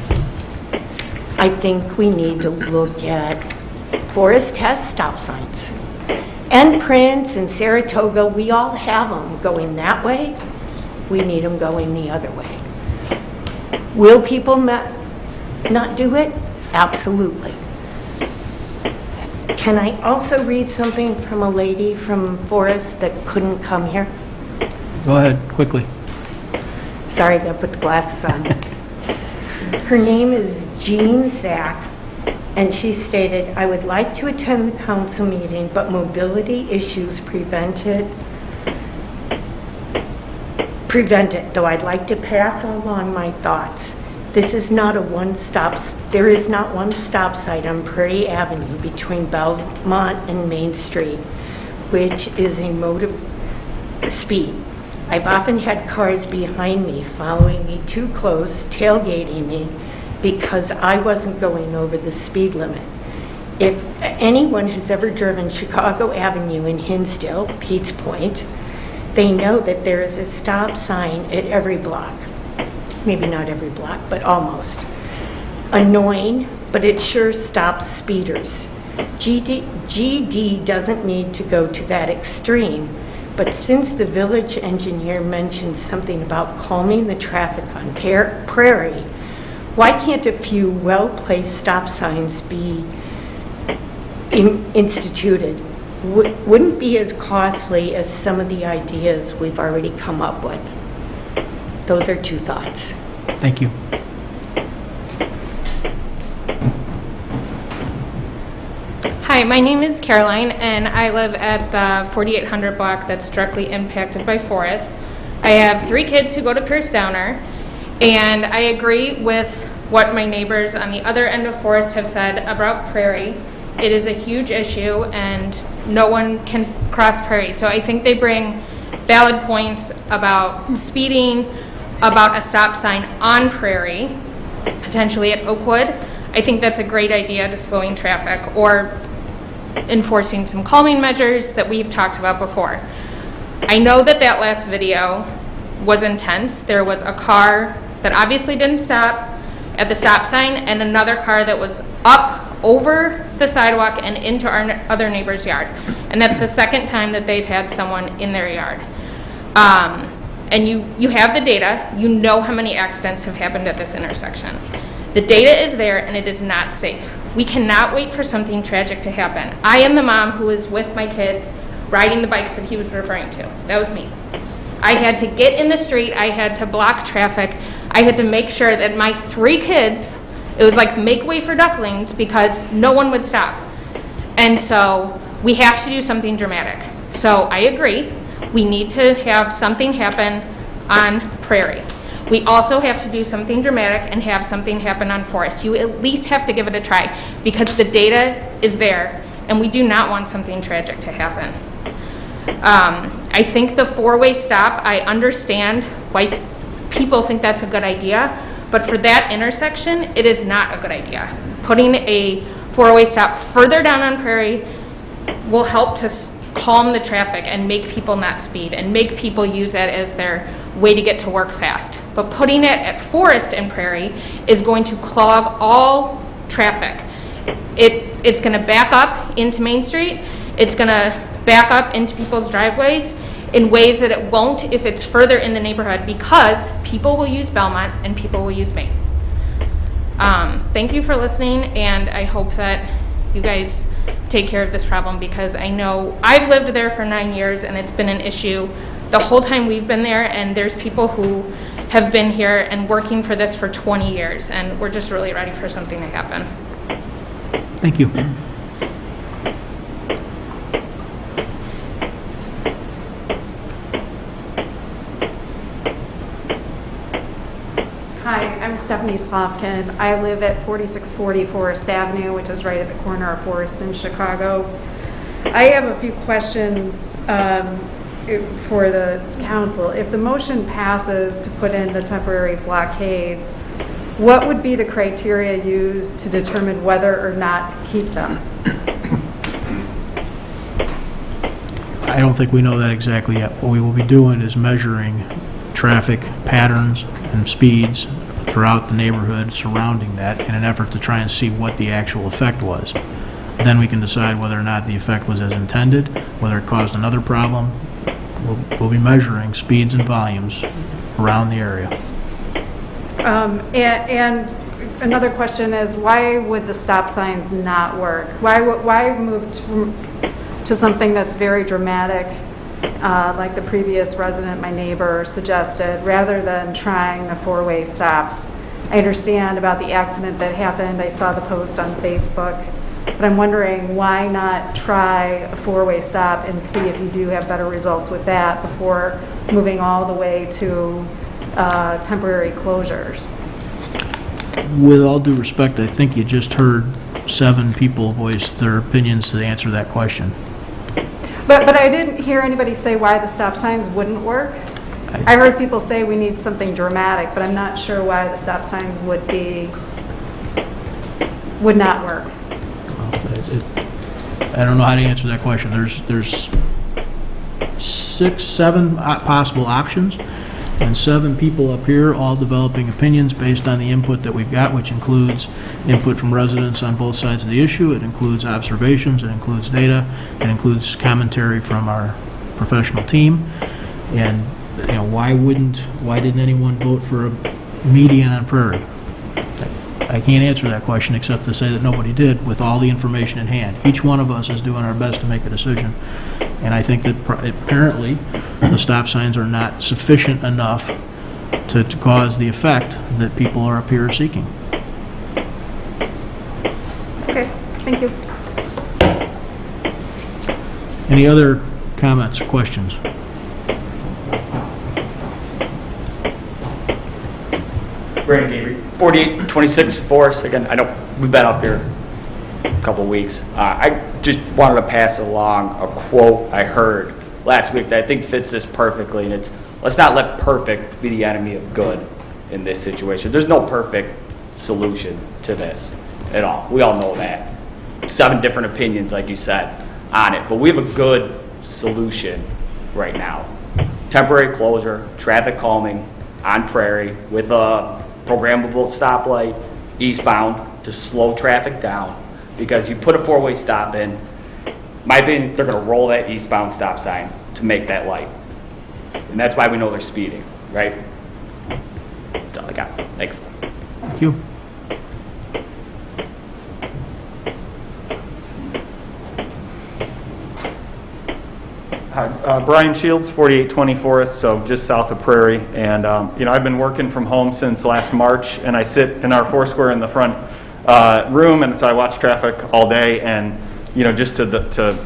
I think we need to look at, Forest has stop signs. And Prince and Saratoga, we all have them going that way. We need them going the other way. Will people not do it? Absolutely. Can I also read something from a lady from Forest that couldn't come here? Go ahead, quickly. Sorry, I gotta put the glasses on. Her name is Jean Zach, and she stated, I would like to attend the council meeting, but mobility issues prevent it, though I'd like to pass along my thoughts. There is not one stop site on Prairie Avenue between Belmont and Main Street, which is a mode of speed. I've often had cars behind me following me too close, tailgating me, because I wasn't going over the speed limit. If anyone has ever driven Chicago Avenue in Hinsdale, Pete's Point, they know that there is a stop sign at every block. Maybe not every block, but almost. Annoying, but it sure stops speeders. GD doesn't need to go to that extreme, but since the village engineer mentioned something about calming the traffic on Prairie, why can't a few well-placed stop signs be instituted? Wouldn't be as costly as some of the ideas we've already come up with. Those are two thoughts. Thank you. Hi, my name is Caroline, and I live at the 4800 block that's directly impacted by Forest. I have 3 kids who go to Pierce Downer, and I agree with what my neighbors on the other end of Forest have said about Prairie. It is a huge issue, and no one can cross Prairie. So I think they bring valid points about speeding, about a stop sign on Prairie, potentially at Oakwood. I think that's a great idea to slowing traffic or enforcing some calming measures that we've talked about before. I know that that last video was intense. There was a car that obviously didn't stop at the stop sign and another car that was up over the sidewalk and into our other neighbor's yard. And that's the second time that they've had someone in their yard. And you have the data. You know how many accidents have happened at this intersection. The data is there, and it is not safe. We cannot wait for something tragic to happen. I am the mom who was with my kids riding the bikes that he was referring to. That was me. I had to get in the street. I had to block traffic. I had to make sure that my 3 kids, it was like make way for ducklings because no one would stop. And so we have to do something dramatic. So I agree. We need to have something happen on Prairie. We also have to do something dramatic and have something happen on Forest. You at least have to give it a try because the data is there and we do not want something tragic to happen. I think the 4-way stop, I understand why people think that's a good idea, but for that intersection, it is not a good idea. Putting a 4-way stop further down on Prairie will help to calm the traffic and make people not speed and make people use that as their way to get to work fast. But putting it at Forest and Prairie is going to clog all traffic. It's going to back up into Main Street. It's going to back up into people's driveways in ways that it won't if it's further in the neighborhood because people will use Belmont and people will use Main. Thank you for listening, and I hope that you guys take care of this problem because I know I've lived there for 9 years and it's been an issue the whole time we've been there, and there's people who have been here and working for this for 20 years, and we're just really ready for something to happen. Thank you. Hi, I'm Stephanie Slavkin. I live at 4640 Forest Avenue, which is right at the corner of Forest and Chicago. I have a few questions for the council. If the motion passes to put in the temporary blockades, what would be the criteria used to determine whether or not to keep them? I don't think we know that exactly yet. What we will be doing is measuring traffic patterns and speeds throughout the neighborhood surrounding that in an effort to try and see what the actual effect was. Then we can decide whether or not the effect was as intended, whether it caused another problem. We'll be measuring speeds and volumes around the area. And another question is, why would the stop signs not work? Why move to something that's very dramatic, like the previous resident, my neighbor, suggested, rather than trying the 4-way stops? I understand about the accident that happened. I saw the post on Facebook. But I'm wondering, why not try a 4-way stop and see if you do have better results with that before moving all the way to temporary closures? With all due respect, I think you just heard 7 people voice their opinions to answer that question. But I didn't hear anybody say why the stop signs wouldn't work. I heard people say we need something dramatic, but I'm not sure why the stop signs would not work. I don't know how to answer that question. There's 6, 7 possible options, and 7 people up here all developing opinions based on the input that we've got, which includes input from residents on both sides of the issue. It includes observations. It includes data. It includes commentary from our professional team. And why didn't anyone vote for a median on Prairie? I can't answer that question except to say that nobody did with all the information in hand. Each one of us is doing our best to make a decision. And I think that apparently the stop signs are not sufficient enough to cause the effect that people are up here seeking. Okay, thank you. Any other comments or questions? Brandon Gabriel. 4826 Forest, again, I know we've been up here a couple weeks. I just wanted to pass along a quote I heard last week that I think fits this perfectly, and it's, let's not let perfect be the enemy of good in this situation. There's no perfect solution to this at all. We all know that. 7 different opinions, like you said, on it, but we have a good solution right now. Temporary closure, traffic calming on Prairie with a programmable stoplight eastbound to slow traffic down, because you put a 4-way stop in, my opinion, they're going to roll that eastbound stop sign to make that light. And that's why we know they're speeding, right? That's all I got. Thanks. Thank you. Hi, Brian Shields, 4820 Forest, so just south of Prairie. And, I've been working from home since last March, and I sit in our Foursquare in the front room, and so I watch traffic all day. And, just to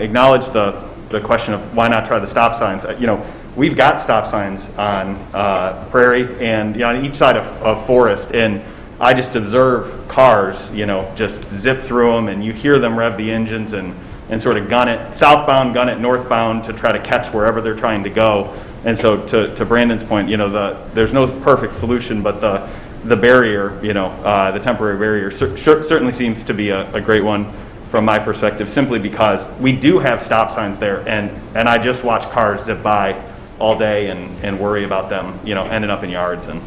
acknowledge the question of why not try the stop signs, we've got stop signs on Prairie and, on each side of Forest. And I just observe cars, just zip through them, and you hear them rev the engines and sort of gun it southbound, gun it northbound to try to catch wherever they're trying to go. And so to Brandon's point, there's no perfect solution, but the barrier, the temporary barrier certainly seems to be a great one from my perspective, simply because we do have stop signs there, and I just watch cars zip by all day and worry about them, ending up in yards and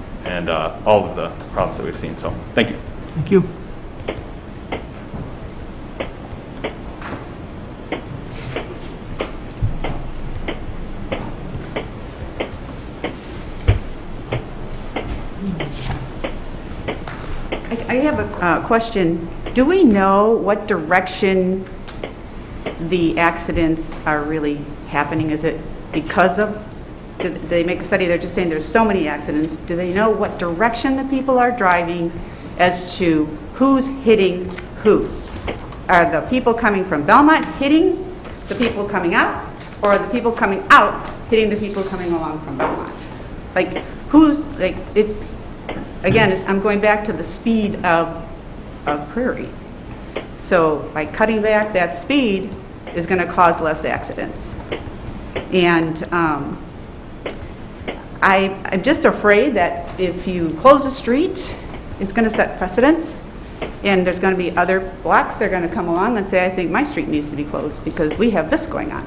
all of the problems that we've seen. So thank you. Thank you. I have a question. Do we know what direction the accidents are really happening? Is it because of, did they make a study, they're just saying there's so many accidents. Do they know what direction the people are driving as to who's hitting who? Are the people coming from Belmont hitting the people coming out, or are the people coming out hitting the people coming along from Belmont? Like, it's, again, I'm going back to the speed of Prairie. So by cutting back that speed is going to cause less accidents. And I'm just afraid that if you close a street, it's going to set precedents, and there's going to be other blocks that are going to come along and say, I think my street needs to be closed because we have this going on.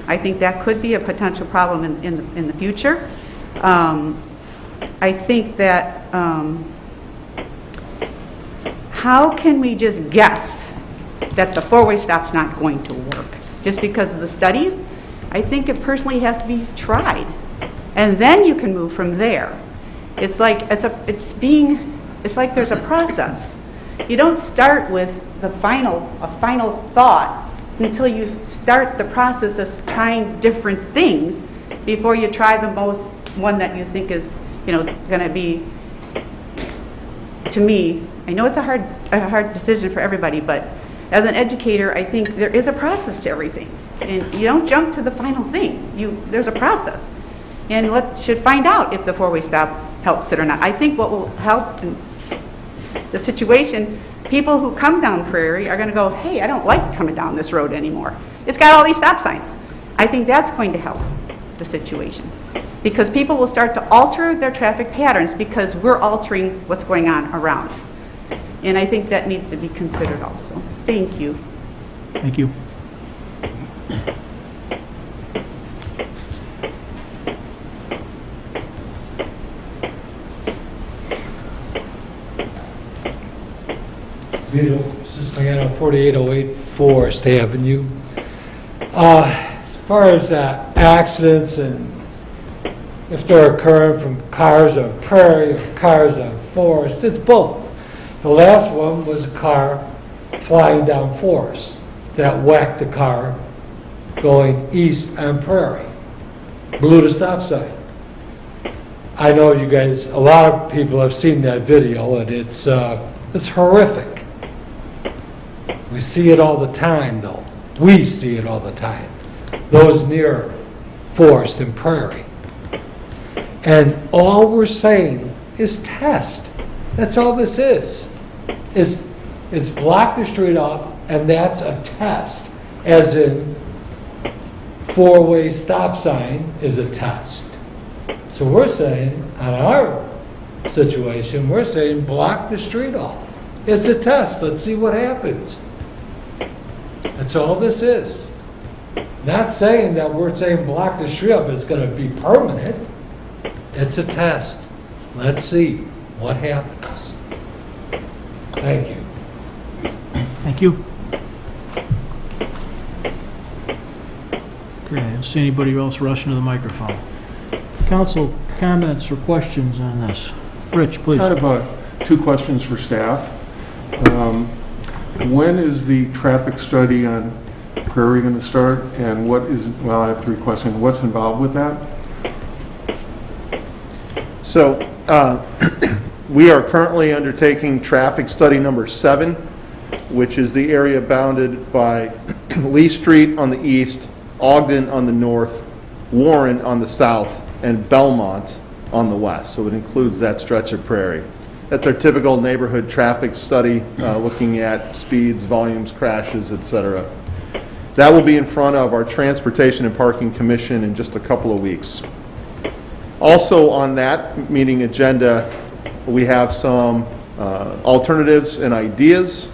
I think that could be a potential problem in the future. I think that how can we just guess that the 4-way stop's not going to work just because of the studies? I think it personally has to be tried, and then you can move from there. It's like there's a process. You don't start with a final thought until you start the process of trying different things before you try the one that you think is going to be, to me, I know it's a hard decision for everybody, but as an educator, I think there is a process to everything. And you don't jump to the final thing. There's a process. And should find out if the 4-way stop helps it or not. I think what will help in the situation, people who come down Prairie are going to go, hey, I don't like coming down this road anymore. It's got all these stop signs. I think that's going to help the situation, because people will start to alter their traffic patterns because we're altering what's going on around. And I think that needs to be considered also. Thank you. Thank you. This is Mariano, 4808 Forest Avenue. As far as accidents and if they're occurring from cars on Prairie or cars on Forest, it's both. The last one was a car flying down Forest that whacked the car going east on Prairie, blew the stop sign. I know you guys, a lot of people have seen that video, and it's horrific. We see it all the time, though. We see it all the time. Those near Forest and Prairie. And all we're saying is test. That's all this is. It's block the street off, and that's a test, as in four-way stop sign is a test. So we're saying, on our situation, we're saying block the street off. It's a test. Let's see what happens. That's all this is. Not saying that we're saying block the street off is going to be permanent. It's a test. Let's see what happens. Thank you. Thank you. Okay, I don't see anybody else rushing to the microphone. Council comments or questions on this? Rich, please. I have two questions for staff. When is the traffic study on Prairie going to start? And what is, well, I have three questions. What's involved with that? So we are currently undertaking traffic study number 7, which is the area bounded by Lee Street on the east, Ogden on the north, Warren on the south, and Belmont on the west. So it includes that stretch of Prairie. That's our typical neighborhood traffic study, looking at speeds, volumes, crashes, etc. That will be in front of our Transportation and Parking Commission in just a couple of weeks. Also on that meeting agenda, we have some alternatives and ideas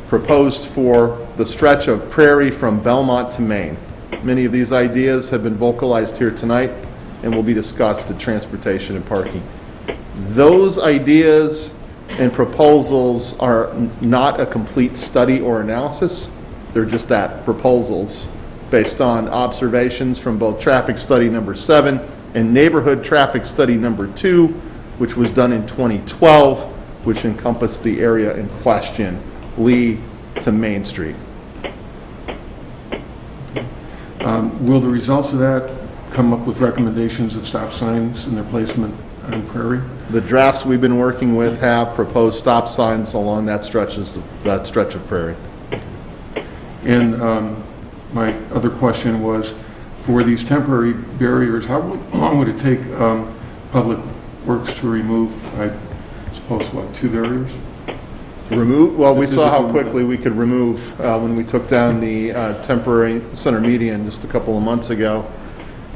proposed for the stretch of Prairie from Belmont to Maine. Many of these ideas have been vocalized here tonight and will be discussed at Transportation and Parking. Those ideas and proposals are not a complete study or analysis. They're just that, proposals based on observations from both traffic study number 7 and neighborhood traffic study number 2, which was done in 2012, which encompassed the area in question, Lee to Main Street. Will the results of that come up with recommendations of stop signs and their placement on Prairie? The drafts we've been working with have proposed stop signs along that stretch of Prairie. And my other question was, for these temporary barriers, how long would it take Public Works to remove, I suppose, what, 2 barriers? Remove? Well, we saw how quickly we could remove when we took down the temporary center median just a couple of months ago.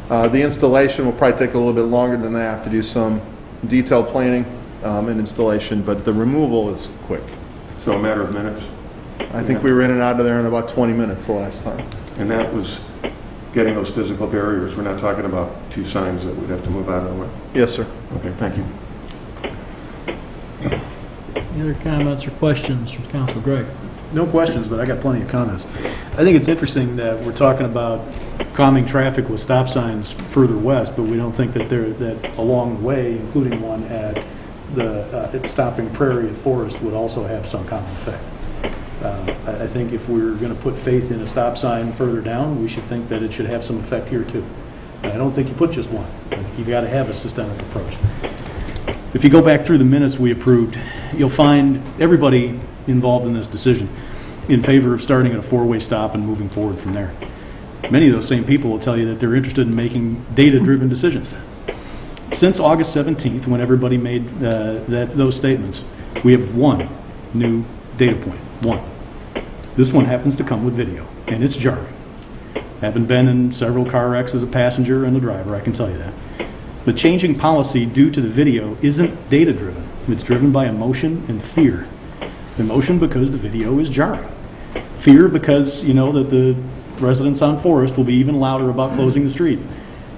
The installation will probably take a little bit longer than that. I have to do some detailed planning and installation, but the removal is quick. So a matter of minutes? I think we were in and out of there in about 20 minutes the last time. And that was getting those physical barriers. We're not talking about 2 signs that we'd have to move out of the way? Yes, sir. Okay, thank you. Any other comments or questions from Council? Greg? No questions, but I got plenty of comments. I think it's interesting that we're talking about calming traffic with stop signs further west, but we don't think that that along the way, including one at at stopping Prairie and Forest, would also have some common effect. I think if we're going to put faith in a stop sign further down, we should think that it should have some effect here too. And I don't think you put just one. You've got to have a systemic approach. If you go back through the minutes we approved, you'll find everybody involved in this decision in favor of starting at a 4-way stop and moving forward from there. Many of those same people will tell you that they're interested in making data-driven decisions. Since August 17th, when everybody made those statements, we have one new data point, one. This one happens to come with video, and it's jarring. Having been in several car wrecks as a passenger and a driver, I can tell you that. But changing policy due to the video isn't data-driven. It's driven by emotion and fear. Emotion because the video is jarring. Fear because you know that the residents on Forest will be even louder about closing the street,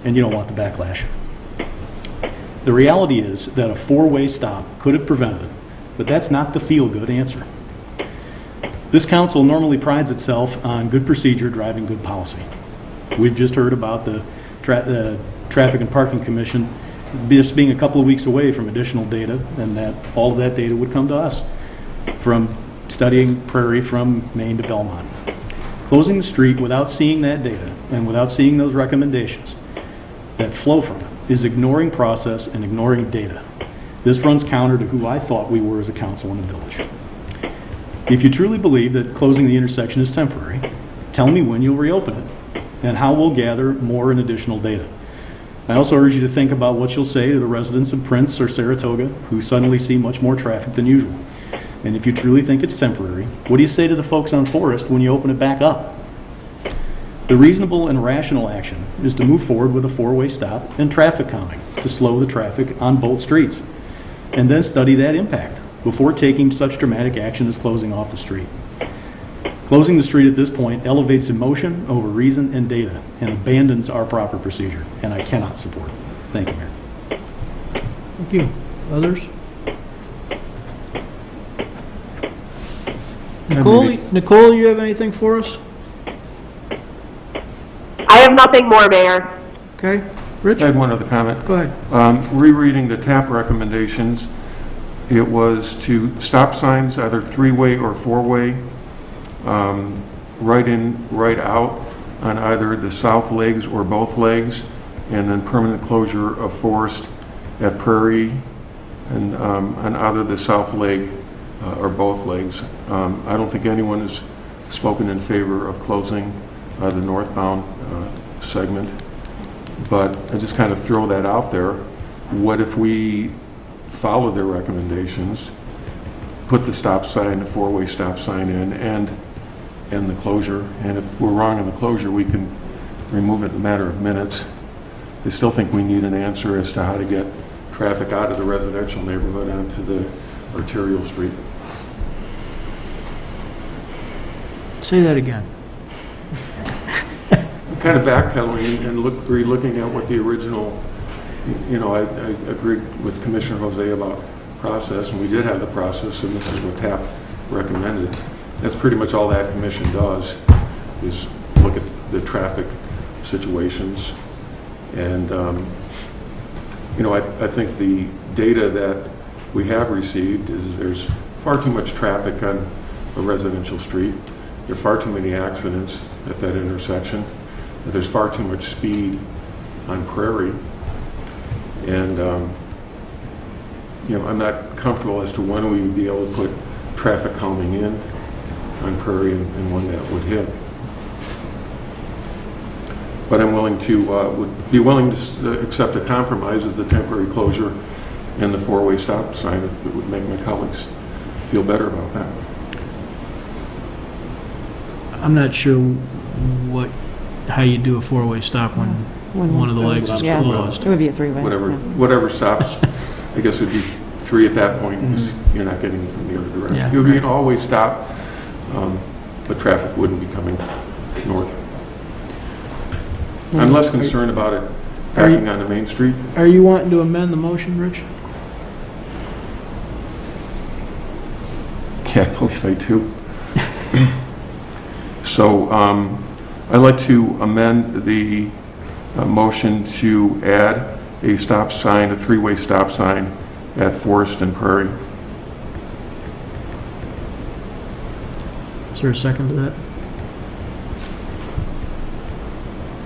and you don't want the backlash. The reality is that a 4-way stop could have prevented it, but that's not the feel-good answer. This council normally prides itself on good procedure driving good policy. We've just heard about the Traffic and Parking Commission just being a couple of weeks away from additional data, and that all of that data would come to us from studying Prairie from Maine to Belmont. Closing the street without seeing that data and without seeing those recommendations that flow from it is ignoring process and ignoring data. This runs counter to who I thought we were as a council in the village. If you truly believe that closing the intersection is temporary, tell me when you'll reopen it and how we'll gather more and additional data. I also urge you to think about what you'll say to the residents of Prince or Saratoga who suddenly see much more traffic than usual. And if you truly think it's temporary, what do you say to the folks on Forest when you open it back up? The reasonable and rational action is to move forward with a four-way stop and traffic calming to slow the traffic on both streets, and then study that impact before taking such dramatic action as closing off the street. Closing the street at this point elevates emotion over reason and data and abandons our proper procedure, and I cannot support it. Thank you, Mayor. Thank you. Others? Nicole, you have anything for us? I have nothing more, Mayor. Okay. Rich? I had one other comment. Go ahead. Rereading the TAP recommendations, it was to stop signs, either three-way or four-way, right in, right out on either the south legs or both legs, and then permanent closure of Forest at Prairie and on either the south leg or both legs. I don't think anyone has spoken in favor of closing the northbound segment, but I just kind of throw that out there. What if we follow their recommendations, put the stop sign, the four-way stop sign in, and the closure, and if we're wrong in the closure, we can remove it in a matter of minutes. I still think we need an answer as to how to get traffic out of the residential neighborhood onto the arterial street. Say that again. I'm kind of backpedaling and re-looking at what the original, I agreed with Commissioner Jose about process, and we did have the process, and this is what TAP recommended. That's pretty much all that commission does, is look at the traffic situations. And, I think the data that we have received is there's far too much traffic on a residential street. There are far too many accidents at that intersection. There's far too much speed on Prairie. And, I'm not comfortable as to when we would be able to put traffic calming in on Prairie and when that would hit. But I'm willing to, would be willing to accept a compromise as the temporary closure and the four-way stop sign if it would make my colleagues feel better about that. I'm not sure how you do a four-way stop when one of the legs is closed. It would be a three-way. Whatever stops, I guess it would be three at that point, because you're not getting it from the other direction. Yeah, It would be an always stop, but traffic wouldn't be coming north. I'm less concerned about it packing on the main street. Are you wanting to amend the motion, Rich? Yeah, I believe I do. So I'd like to amend the motion to add a stop sign, a three-way stop sign at Forest and Prairie. Is there a second to that?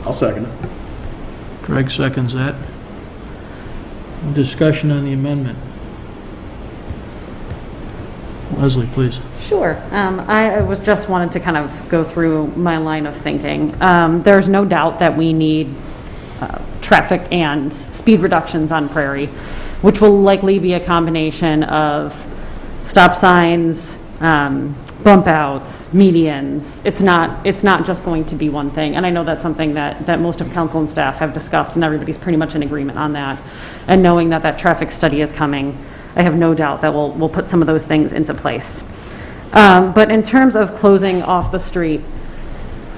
I'll second it. Greg seconds that. Discussion on the amendment. Leslie, please. Sure. I was just wanted to kind of go through my line of thinking. There's no doubt that we need traffic and speed reductions on Prairie, which will likely be a combination of stop signs, bump outs, medians. It's not just going to be one thing. And I know that's something that most of council and staff have discussed, and everybody's pretty much in agreement on that. And knowing that traffic study is coming, I have no doubt that we'll put some of those things into place. But in terms of closing off the street,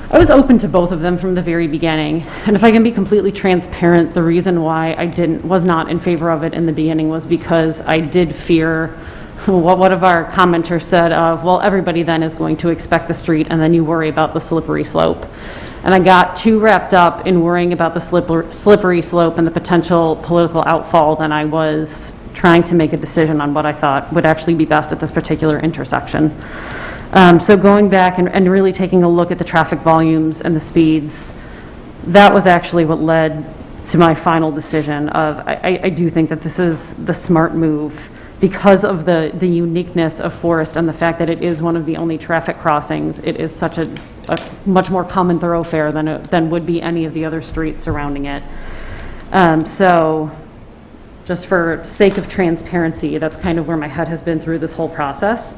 I was open to both of them from the very beginning. And if I can be completely transparent, the reason why I was not in favor of it in the beginning was because I did fear what one of our commenters said of, well, everybody then is going to expect the street, and then you worry about the slippery slope. And I got too wrapped up in worrying about the slippery slope and the potential political outfall than I was trying to make a decision on what I thought would actually be best at this particular intersection. So going back and really taking a look at the traffic volumes and the speeds, that was actually what led to my final decision of, I do think that this is the smart move because of the uniqueness of Forest and the fact that it is one of the only traffic crossings. It is such a much more common thoroughfare than would be any of the other streets surrounding it. So just for sake of transparency, that's kind of where my head has been through this whole process.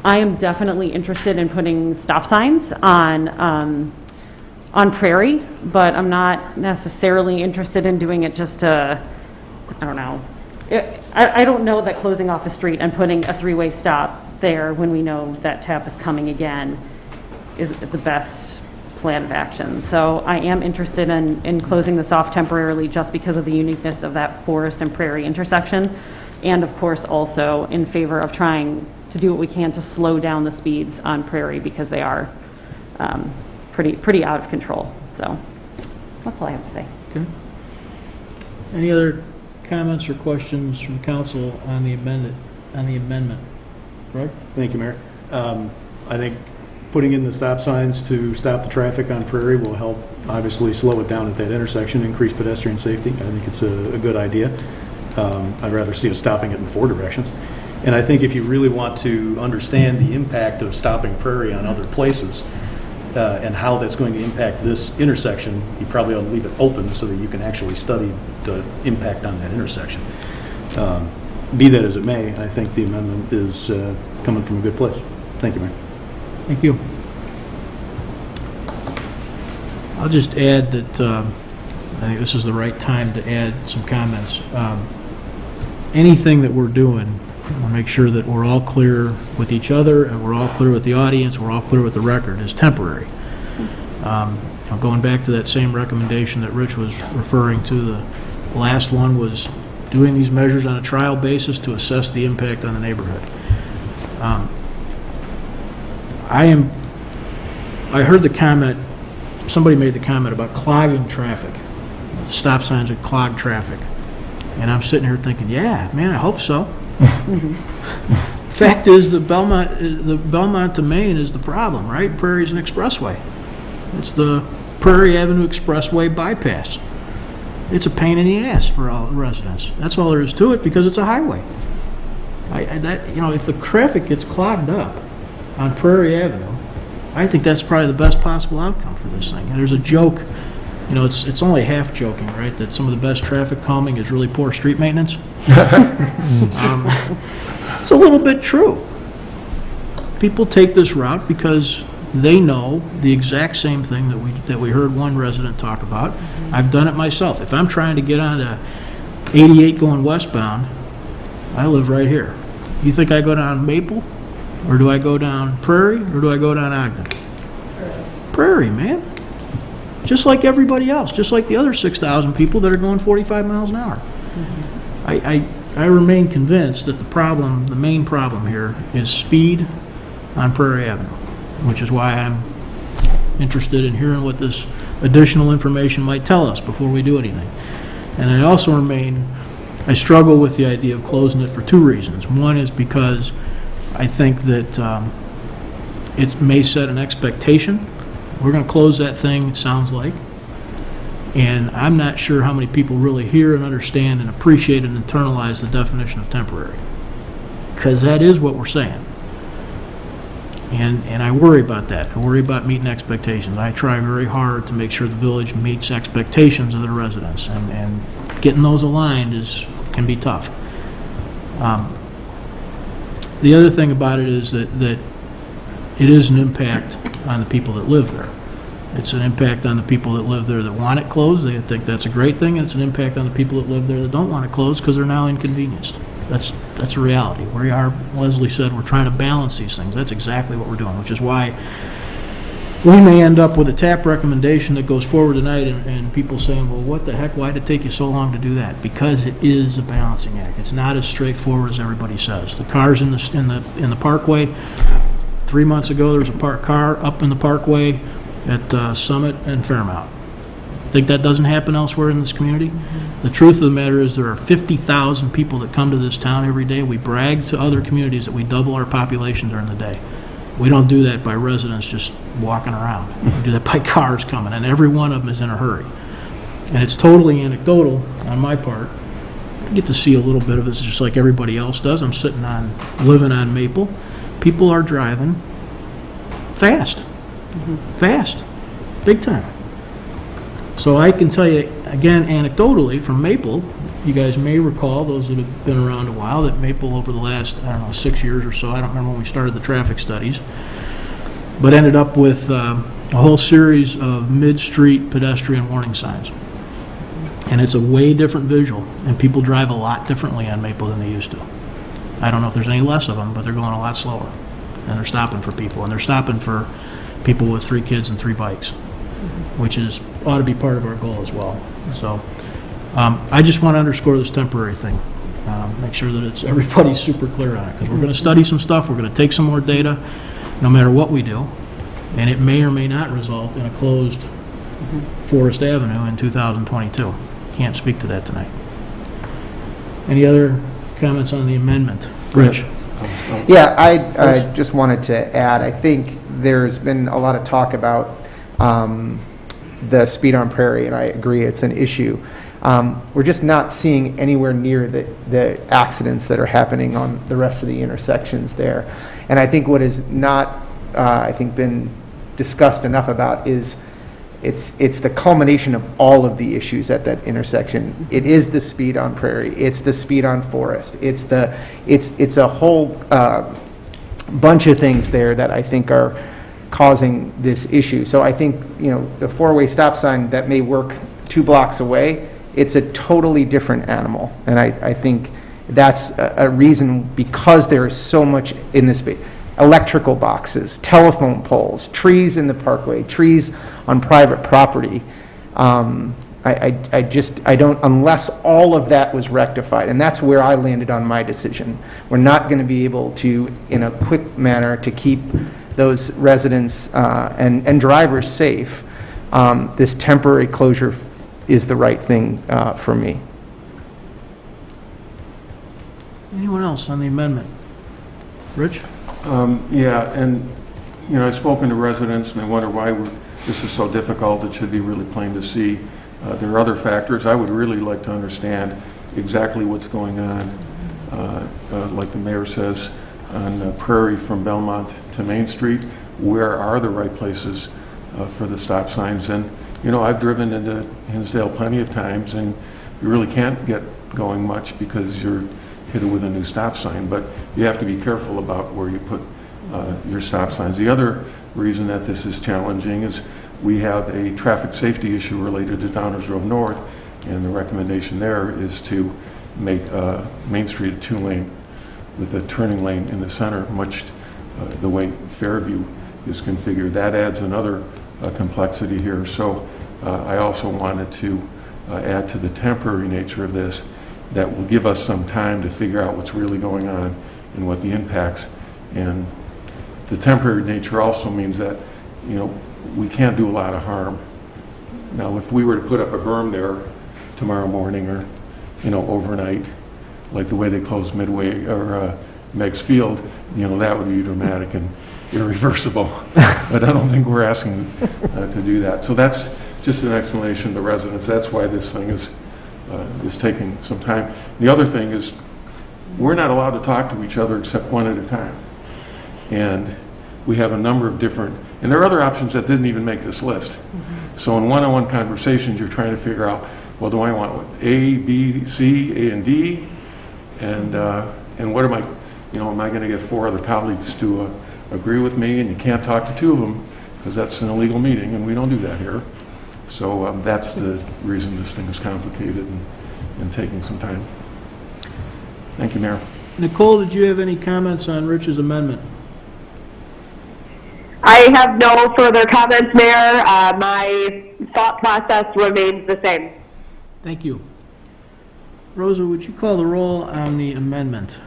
I am definitely interested in putting stop signs on Prairie, but I'm not necessarily interested in doing it just to, I don't know. I don't know that closing off a street and putting a three-way stop there when we know that TAP is coming again is the best plan of action. So I am interested in closing this off temporarily just because of the uniqueness of that Forest and Prairie intersection. And of course, also in favor of trying to do what we can to slow down the speeds on Prairie because they are pretty out of control. So that's all I have to say. Okay. Any other comments or questions from council on the amendment? Greg? Thank you, Mayor. I think putting in the stop signs to stop the traffic on Prairie will help obviously slow it down at that intersection, increase pedestrian safety. I think it's a good idea. I'd rather see us stopping it in 4 directions. And I think if you really want to understand the impact of stopping Prairie on other places and how that's going to impact this intersection, you probably ought to leave it open so that you can actually study the impact on that intersection. Be that as it may, I think the amendment is coming from a good place. Thank you, Mayor. Thank you. I'll just add that I think this is the right time to add some comments. Anything that we're doing, we'll make sure that we're all clear with each other and we're all clear with the audience, we're all clear with the record, is temporary. Going back to that same recommendation that Rich was referring to, the last one was doing these measures on a trial basis to assess the impact on the neighborhood. I heard the comment, somebody made the comment about clogging traffic. Stop signs would clog traffic. And I'm sitting here thinking, yeah, man, I hope so. Fact is, the Belmont to Maine is the problem, right? Prairie's an expressway. It's the Prairie Avenue Expressway bypass. It's a pain in the ass for all residents. That's all there is to it because it's a highway. If the traffic gets clogged up on Prairie Avenue, I think that's probably the best possible outcome for this thing. And there's a joke, it's only half joking, right, that some of the best traffic calming is really poor street maintenance. It's a little bit true. People take this route because they know the exact same thing that we heard one resident talk about. I've done it myself. If I'm trying to get onto 88 going westbound, I live right here. You think I go down Maple, or do I go down Prairie, or do I go down Ogden? Prairie, man. Just like everybody else, just like the other 6,000 people that are going 45 miles an hour. I remain convinced that the main problem here is speed on Prairie Avenue, which is why I'm interested in hearing what this additional information might tell us before we do anything. And I struggle with the idea of closing it for 2 reasons. One is because I think that it may set an expectation. We're going to close that thing, it sounds like. And I'm not sure how many people really hear and understand and appreciate and internalize the definition of temporary. Because that is what we're saying. And I worry about that. I worry about meeting expectations. I try very hard to make sure the village meets expectations of their residents. And getting those aligned can be tough. The other thing about it is that it is an impact on the people that live there. It's an impact on the people that live there that want it closed. They think that's a great thing, and it's an impact on the people that live there that don't want it closed because they're now inconvenienced. That's a reality. We are, Leslie said, we're trying to balance these things. That's exactly what we're doing, which is why we may end up with a TAP recommendation that goes forward tonight and people saying, well, what the heck, why did it take you so long to do that? Because it is a balancing act. It's not as straightforward as everybody says. The cars in the parkway, 3 months ago there was a parked car up in the parkway at Summit and Fairmount. Think that doesn't happen elsewhere in this community? The truth of the matter is there are 50,000 people that come to this town every day. We brag to other communities that we double our population during the day. We don't do that by residents just walking around. We do that by cars coming, and every one of them is in a hurry. And it's totally anecdotal on my part. I get to see a little bit of this just like everybody else does. I'm living on Maple. People are driving fast. Fast. Big time. So I can tell you, again, anecdotally, from Maple, you guys may recall, those that have been around a while, that Maple over the last, I don't know, 6 years or so, I don't remember when we started the traffic studies, but ended up with a whole series of mid-street pedestrian warning signs. And it's a way different visual, and people drive a lot differently on Maple than they used to. I don't know if there's any less of them, but they're going a lot slower, and they're stopping for people, and they're stopping for people with 3 kids and 3 bikes, which ought to be part of our goal as well. So I just want to underscore this temporary thing. Make sure that everybody's super clear on it, because we're going to study some stuff, we're going to take some more data, no matter what we do, and it may or may not result in a closed Forest Avenue in 2022. Can't speak to that tonight. Any other comments on the amendment? Rich? Yeah, I just wanted to add, I think there's been a lot of talk about the speed on Prairie, and I agree it's an issue. We're just not seeing anywhere near the accidents that are happening on the rest of the intersections there. And I think what is not, I think, been discussed enough about is it's the culmination of all of the issues at that intersection. It is the speed on Prairie. It's the speed on Forest. It's a whole bunch of things there that I think are causing this issue. So I think, the 4-way stop sign that may work 2 blocks away, it's a totally different animal. And I think that's a reason, because there is so much in this space. Electrical boxes, telephone poles, trees in the parkway, trees on private property. I don't, unless all of that was rectified, and that's where I landed on my decision. We're not going to be able to, in a quick manner, to keep those residents and drivers safe. This temporary closure is the right thing for me. Anyone else on the amendment? Rich? Yeah, and, I've spoken to residents, and they wonder why this is so difficult. It should be really plain to see. There are other factors. I would really like to understand exactly what's going on, like the mayor says, on Prairie from Belmont to Main Street. Where are the right places for the stop signs? And, I've driven into Hinsdale plenty of times, and you really can't get going much because you're hit it with a new stop sign, but you have to be careful about where you put your stop signs. The other reason that this is challenging is we have a traffic safety issue related to Downers Road North, and the recommendation there is to make Main Street a 2-lane with a turning lane in the center, much the way Fairview is configured. That adds another complexity here. So I also wanted to add to the temporary nature of this, that will give us some time to figure out what's really going on and what the impacts. And the temporary nature also means that, we can't do a lot of harm. Now, if we were to put up a berm there tomorrow morning or, overnight, like the way they closed Midway or Meigs Field, that would be dramatic and irreversible. But I don't think we're asking to do that. So that's just an explanation to residents. That's why this thing is taking some time. The other thing is, we're not allowed to talk to each other except one at a time. And we have a number of different, and there are other options that didn't even make this list. So in one-on-one conversations, you're trying to figure out, well, do I want A, B, C, A, and D? And what am I going to get 4 other colleagues to agree with me? And you can't talk to 2 of them because that's an illegal meeting, and we don't do that here. So that's the reason this thing is complicated and taking some time. Thank you, Mayor. Nicole, did you have any comments on Rich's amendment? I have no further comments, Mayor. My thought process remains the same. Thank you. Rosa, would you call the roll on the amendment?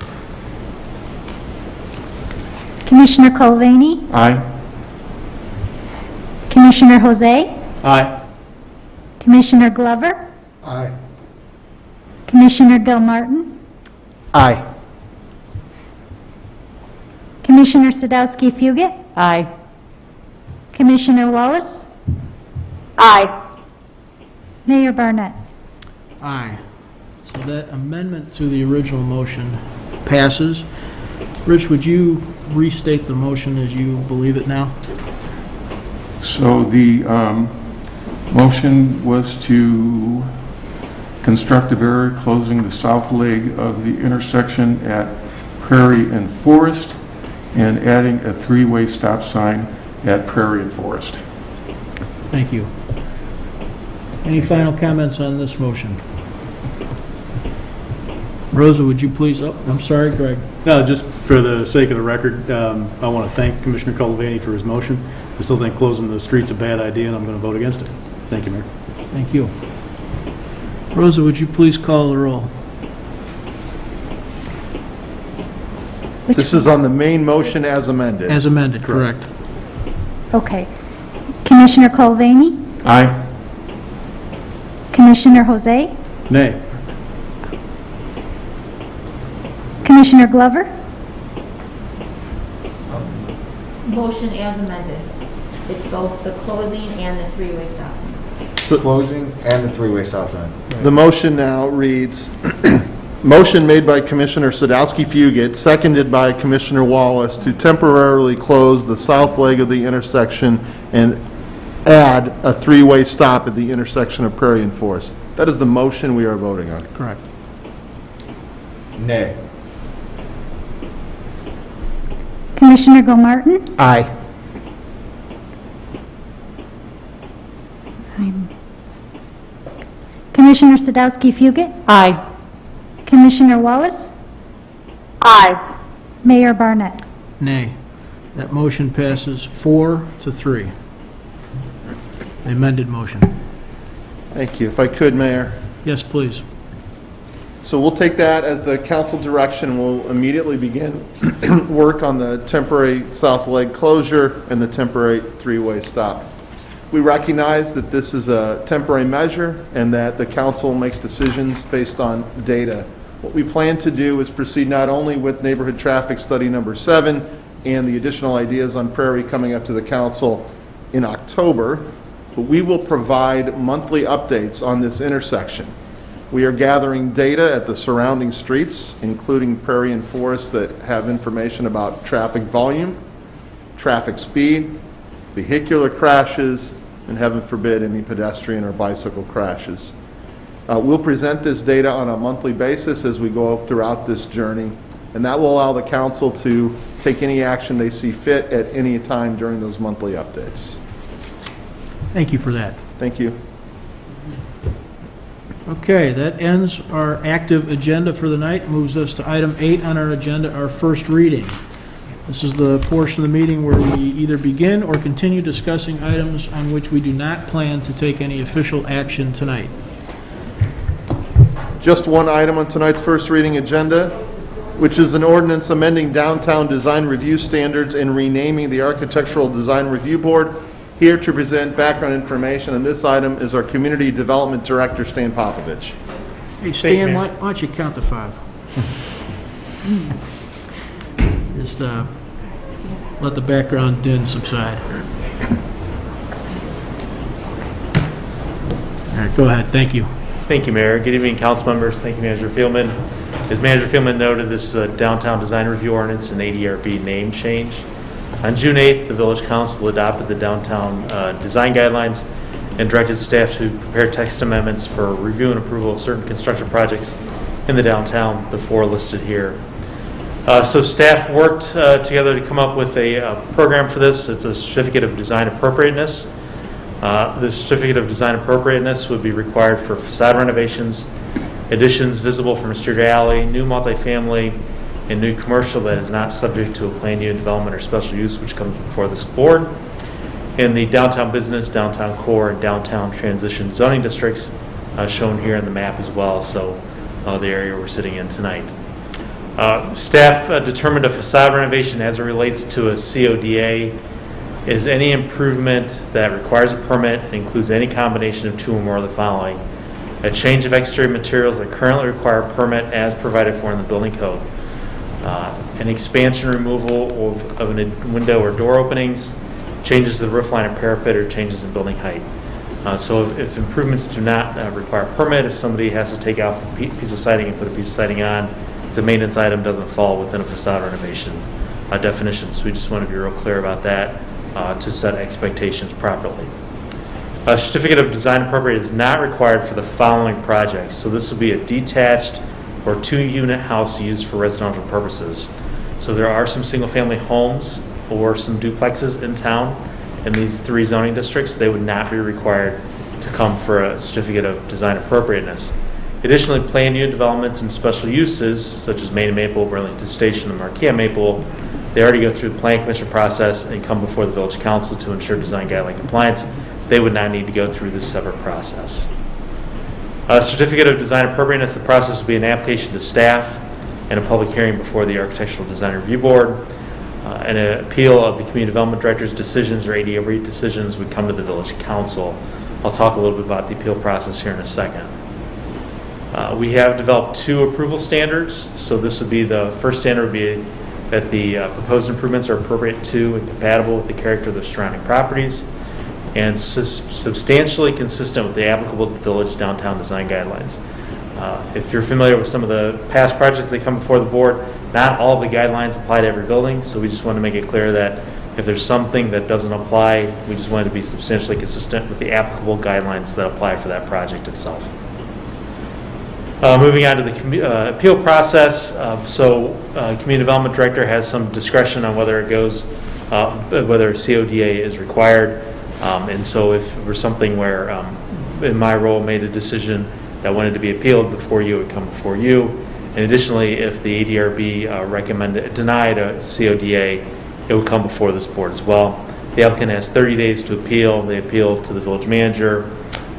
Commissioner Culvaney? Aye. Commissioner Jose? Aye. Commissioner Glover? Aye. Commissioner Gilmartin? Aye. Commissioner Sadowski-Fugit? Aye. Commissioner Wallace? Aye. Mayor Barnett? Aye. So that amendment to the original motion passes. Rich, would you restate the motion as you believe it now? So the motion was to constructive area closing the south leg of the intersection at Prairie and Forest, and adding a three-way stop sign at Prairie and Forest. Thank you. Any final comments on this motion? Rosa, would you please, oh, I'm sorry, Greg. No, just for the sake of the record, I want to thank Commissioner Cullivaney for his motion. I still think closing the street's a bad idea, and I'm going to vote against it. Thank you, Mayor. Thank you. Rosa, would you please call the roll? This is on the main motion as amended. As amended, correct. Okay. Commissioner Colvani, Aye. Commissioner Jose, Nay. Commissioner Glover, Motion as amended. It's both the closing and the three-way stop sign. Closing and the three-way stop sign. The motion now reads, motion made by Commissioner Sadowski-Fugit, seconded by Commissioner Wallace to temporarily close the south leg of the intersection and add a three-way stop at the intersection of Prairie and Forest. That is the motion we are voting on. Correct. Nay. Commissioner Gilmartin, Aye. Commissioner Sadowski-Fugit, Aye. Commissioner Wallace, Aye. Mayor Barnett. Nay. That motion passes 4-3. The amended motion. Thank you. If I could, Mayor. Yes, please. So we'll take that as the council direction. We'll immediately begin work on the temporary south leg closure and the temporary three-way stop. We recognize that this is a temporary measure and that the council makes decisions based on data. What we plan to do is proceed not only with neighborhood traffic study number 7 and the additional ideas on Prairie coming up to the council in October, but we will provide monthly updates on this intersection. We are gathering data at the surrounding streets, including Prairie and Forest, that have information about traffic volume, traffic speed, vehicular crashes, and heaven forbid any pedestrian or bicycle crashes. We'll present this data on a monthly basis as we go throughout this journey, and that will allow the council to take any action they see fit at any time during those monthly updates. Thank you for that. Thank you. Okay, that ends our active agenda for the night. Moves us to item 8 on our agenda, our first reading. This is the portion of the meeting where we either begin or continue discussing items on which we do not plan to take any official action tonight. Just one item on tonight's first reading agenda, which is an ordinance amending downtown design review standards and renaming the Architectural Design Review Board. Here to present background information on this item is our Community Development Director, Stan Popovich. Hey, Stan, why don't you count to 5? Just let the background din subside. All right, go ahead. Thank you. Thank you, Mayor. Good evening, council members. Thank you, Manager Fieldman. As Manager Fieldman noted, this is a downtown design review ordinance and ADRB name change. On June 8th, the Village Council adopted the downtown design guidelines and directed staff to prepare text amendments for review and approval of certain construction projects in the downtown, the 4 listed here. So staff worked together to come up with a program for this. It's a certificate of design appropriateness. This certificate of design appropriateness would be required for facade renovations, additions visible from a street or alley, new multifamily, and new commercial that is not subject to a planned unit development or special use, which comes before this board. In the downtown business, downtown core, and downtown transition zoning districts shown here in the map as well, so the area we're sitting in tonight. Staff determined a facade renovation as it relates to a CODA is any improvement that requires a permit and includes any combination of 2 or more of the following: a change of exterior materials that currently require a permit as provided for in the building code, an expansion or removal of a window or door openings, changes to the roof line or parapet, or changes in building height. So if improvements do not require a permit, if somebody has to take off a piece of siding and put a piece of siding on, it's a maintenance item, doesn't fall within a facade renovation definition. So we just want to be real clear about that to set expectations properly. A certificate of design appropriate is not required for the following projects. So this will be a detached or 2-unit house used for residential purposes. So there are some single-family homes or some duplexes in town in these 3 zoning districts. They would not be required to come for a certificate of design appropriateness. Additionally, planned unit developments and special uses, such as Maine Maple, Burlington Station, and Marquette Maple, they already go through the plan commission process and come before the village council to ensure design guideline compliance. They would not need to go through this separate process. A certificate of design appropriateness, the process would be an application to staff and a public hearing before the Architectural Design Review Board. An appeal of the community development director's decisions or ADRB decisions would come to the village council. I'll talk a little bit about the appeal process here in a second. We have developed 2 approval standards. So this would be, the first standard would be that the proposed improvements are appropriate to and compatible with the character of the surrounding properties and substantially consistent with the applicable village downtown design guidelines. If you're familiar with some of the past projects that come before the board, not all of the guidelines apply to every building, so we just want to make it clear that if there's something that doesn't apply, we just want it to be substantially consistent with the applicable guidelines that apply for that project itself. Moving on to the appeal process, Community Development Director has some discretion on whether it goes, whether CODA is required. And so if it were something where, in my role, made a decision that wanted to be appealed before you, it would come before you. And additionally, if the ADRB denied a CODA, it would come before this board as well. The applicant has 30 days to appeal. They appeal to the village manager,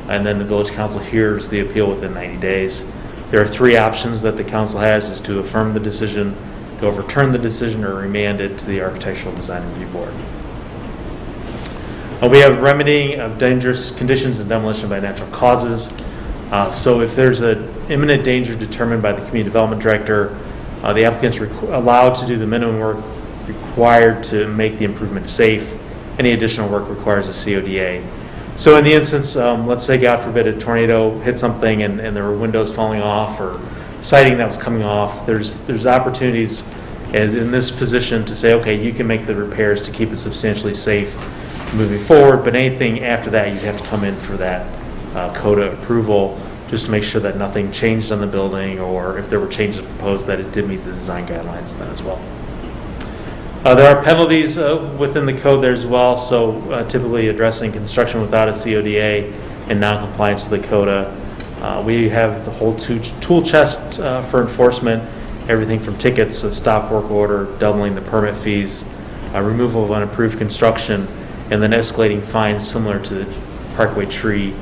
and then the village council hears the appeal within 90 days. There are 3 options that the council has: is to affirm the decision, to overturn the decision, or remand it to the Architectural Design Review Board. We have remedying of dangerous conditions and demolition by natural causes. So if there's an imminent danger determined by the community development director, the applicant is allowed to do the minimum work required to make the improvement safe. Any additional work requires a CODA. So in the instance, let's say, God forbid, a tornado hit something and there were windows falling off or siding that was coming off, there's opportunities as in this position to say, okay, you can make the repairs to keep it substantially safe moving forward, but anything after that, you'd have to come in for that CODA approval just to make sure that nothing changed on the building, or if there were changes proposed, that it did meet the design guidelines then as well. There are penalties within the code there as well, so typically addressing construction without a CODA and non-compliance with the CODA. We have the whole tool chest for enforcement, everything from tickets, a stop work order, doubling the permit fees, removal of unapproved construction, and then escalating fines similar to the Parkway Tree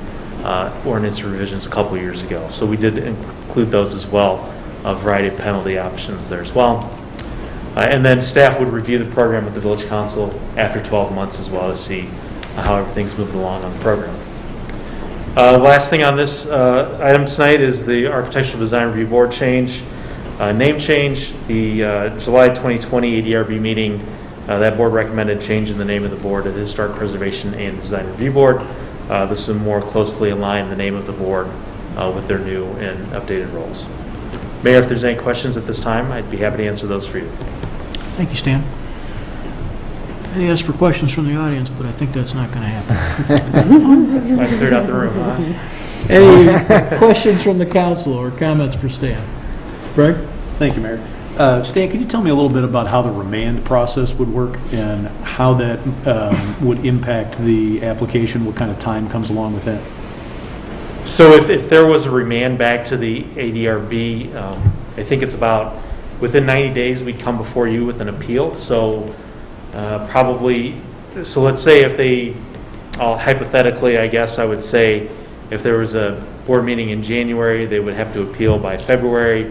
ordinance revisions a couple years ago. So we did include those as well, a variety of penalty options there as well. And then staff would review the program with the village council after 12 months as well to see how everything's moving along on the program. Last thing on this item tonight is the Architectural Design Review Board change, name change. The July 2020 ADRB meeting, that board recommended changing the name of the board to the Historic Preservation and Design Review Board. This will more closely align the name of the board with their new and updated roles. Mayor, if there's any questions at this time, I'd be happy to answer those for you. Thank you, Stan. I asked for questions from the audience, but I think that's not going to happen. I cleared out the room, huh? Any questions from the council or comments for Stan? Greg? Thank you, Mayor. Stan, could you tell me a little bit about how the remand process would work and how that would impact the application? What kind of time comes along with that? So if there was a remand back to the ADRB, I think it's about within 90 days we'd come before you with an appeal. So so let's say if they, hypothetically, I guess I would say if there was a board meeting in January, they would have to appeal by February.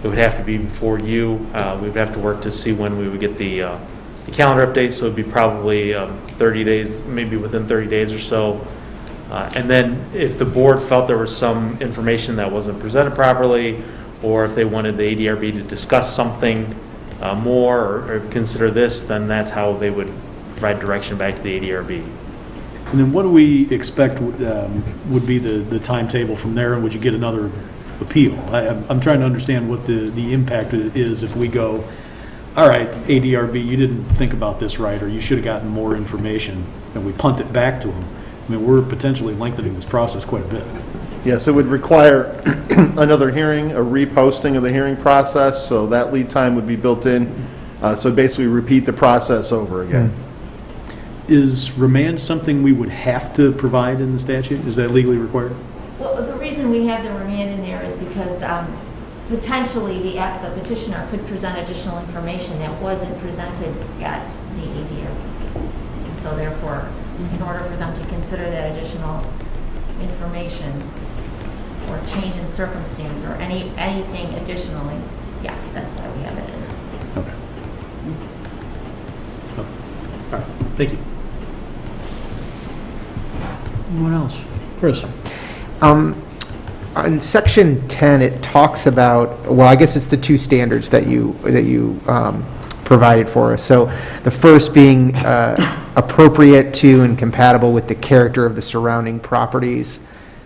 It would have to be before you. We would have to work to see when we would get the calendar updates. So it would be probably 30 days, maybe within 30 days or so. And then if the board felt there was some information that wasn't presented properly, or if they wanted the ADRB to discuss something more or consider this, then that's how they would provide direction back to the ADRB. And then what do we expect would be the timetable from there, and would you get another appeal? I'm trying to understand what the impact is if we go, all right, ADRB, you didn't think about this right, or you should have gotten more information, and we punt it back to them. I mean, we're potentially lengthening this process quite a bit. Yes, it would require another hearing, a reposting of the hearing process, so that lead time would be built in. So basically repeat the process over again. Is remand something we would have to provide in the statute? Is that legally required? Well, the reason we have the remand in there is because potentially the petitioner could present additional information that wasn't presented at the ADR. And so therefore, in order for them to consider that additional information or change in circumstance or anything additionally, yes, that's why we have it in there. Okay. All right, thank you. Anyone else? Chris? On section 10, it talks about, well, I guess it's the two standards that you provided for us. So the first being appropriate to and compatible with the character of the surrounding properties,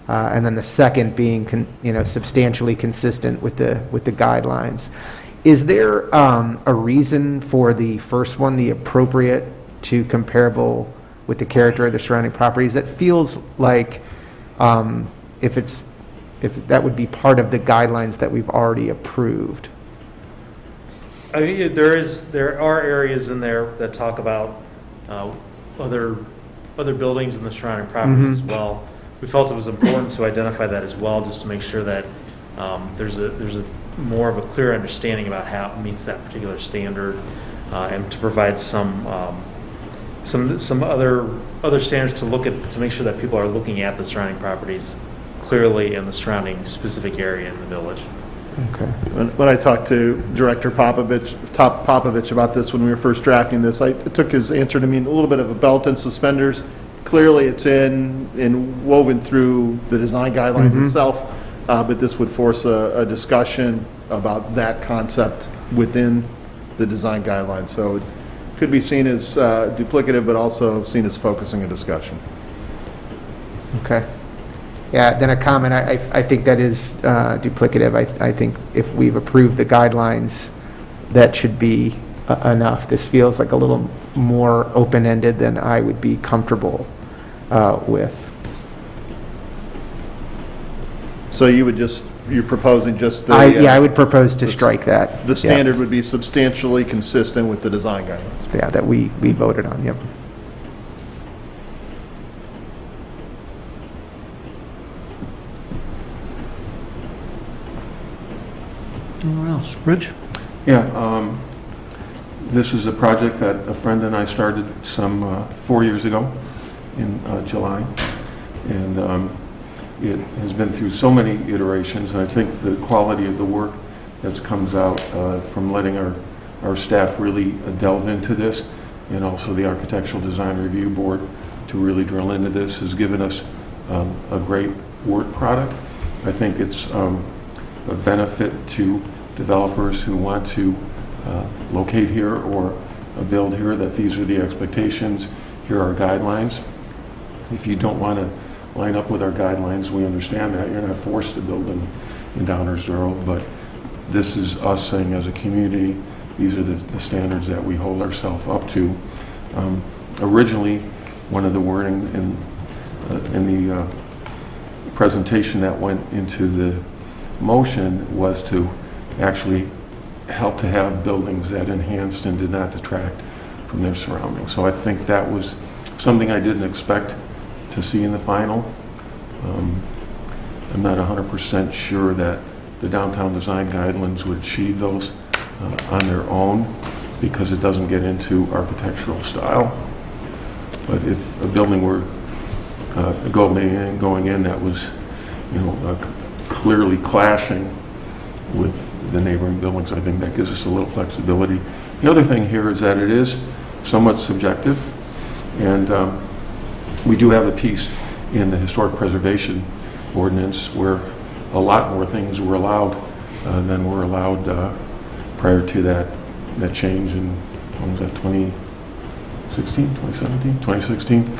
and then the second being substantially consistent with the guidelines. Is there a reason for the first one, the appropriate to comparable with the character of the surrounding properties? That feels like if that would be part of the guidelines that we've already approved. I mean, there are areas in there that talk about other buildings in the surrounding properties as well. We felt it was important to identify that as well, just to make sure that there's a more of a clear understanding about how it meets that particular standard, and to provide some other standards to look at, to make sure that people are looking at the surrounding properties clearly in the surrounding specific area in the village. Okay. When I talked to Director Popovich about this when we were first drafting this, I took his answer to mean a little bit of a belt and suspenders. Clearly, it's in woven through the design guidelines itself, but this would force a discussion about that concept within the design guidelines. So it could be seen as duplicative, but also seen as focusing a discussion. Okay. Yeah, then a comment, I think that is duplicative. I think if we've approved the guidelines, that should be enough. This feels like a little more open-ended than I would be comfortable with. So you're proposing just the... I would propose to strike that. The standard would be substantially consistent with the design guidelines. Yeah, that we voted on, yep. Anyone else? Rich? Yeah, this is a project that a friend and I started some 4 years ago in July, and it has been through so many iterations, and I think the quality of the work that comes out from letting our staff really delve into this, and also the Architectural Design Review Board to really drill into this, has given us a great work product. I think it's a benefit to developers who want to locate here or build here, that these are the expectations, here are guidelines. If you don't want to line up with our guidelines, we understand that. You're not forced to build in Downersboro, but this is us saying as a community, these are the standards that we hold ourselves up to. Originally, one of the wording in the presentation that went into the motion was to actually help to have buildings that enhanced and did not detract from their surroundings. So I think that was something I didn't expect to see in the final. I'm not 100% sure that the downtown design guidelines would achieve those on their own, because it doesn't get into architectural style. But if a building were going in that was, clearly clashing with the neighboring buildings, I think that gives us a little flexibility. The other thing here is that it is somewhat subjective, and we do have a piece in the historic preservation ordinance where a lot more things were allowed than were allowed prior to that change in, when was that, 2016, 2017, 2016?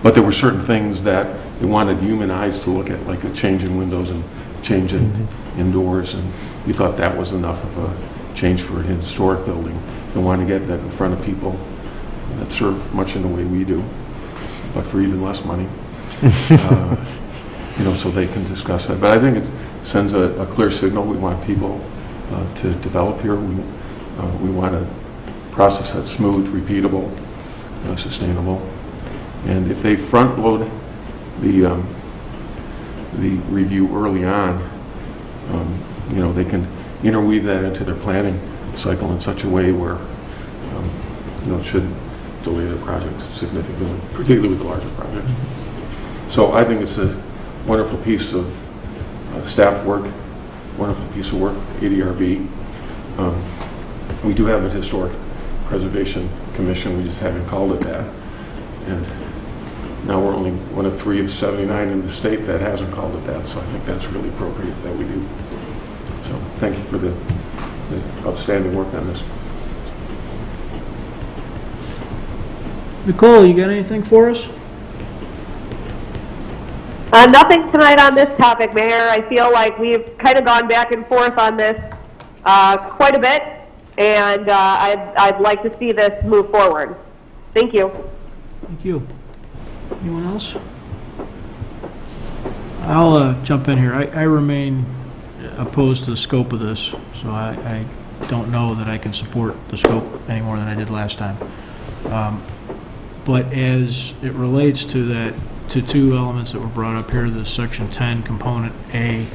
But there were certain things that they wanted human eyes to look at, like a change in windows and change in indoors, and we thought that was enough of a change for a historic building. They want to get that in front of people that serve much in the way we do. but for even less money. So they can discuss that. But I think it sends a clear signal. We want people to develop here. We want a process that's smooth, repeatable, sustainable. And if they front load the review early on, they can interweave that into their planning cycle in such a way where it should delay the project significantly, particularly with the larger projects. So I think it's a wonderful piece of staff work, wonderful piece of work, ADRB. We do have a historic preservation commission, we just haven't called it that. And now we're only one of 3 of 79 in the state that hasn't called it that, so I think that's really appropriate that we do. So thank you for the outstanding work on this. Nicole, you got anything for us? Nothing tonight on this topic, Mayor. I feel like we've kind of gone back and forth on this quite a bit, and I'd like to see this move forward. Thank you. Thank you. Anyone else? I'll jump in here. I remain opposed to the scope of this, so I don't know that I can support the scope any more than I did last time. But as it relates to two elements that were brought up here, the Section 10 Component A,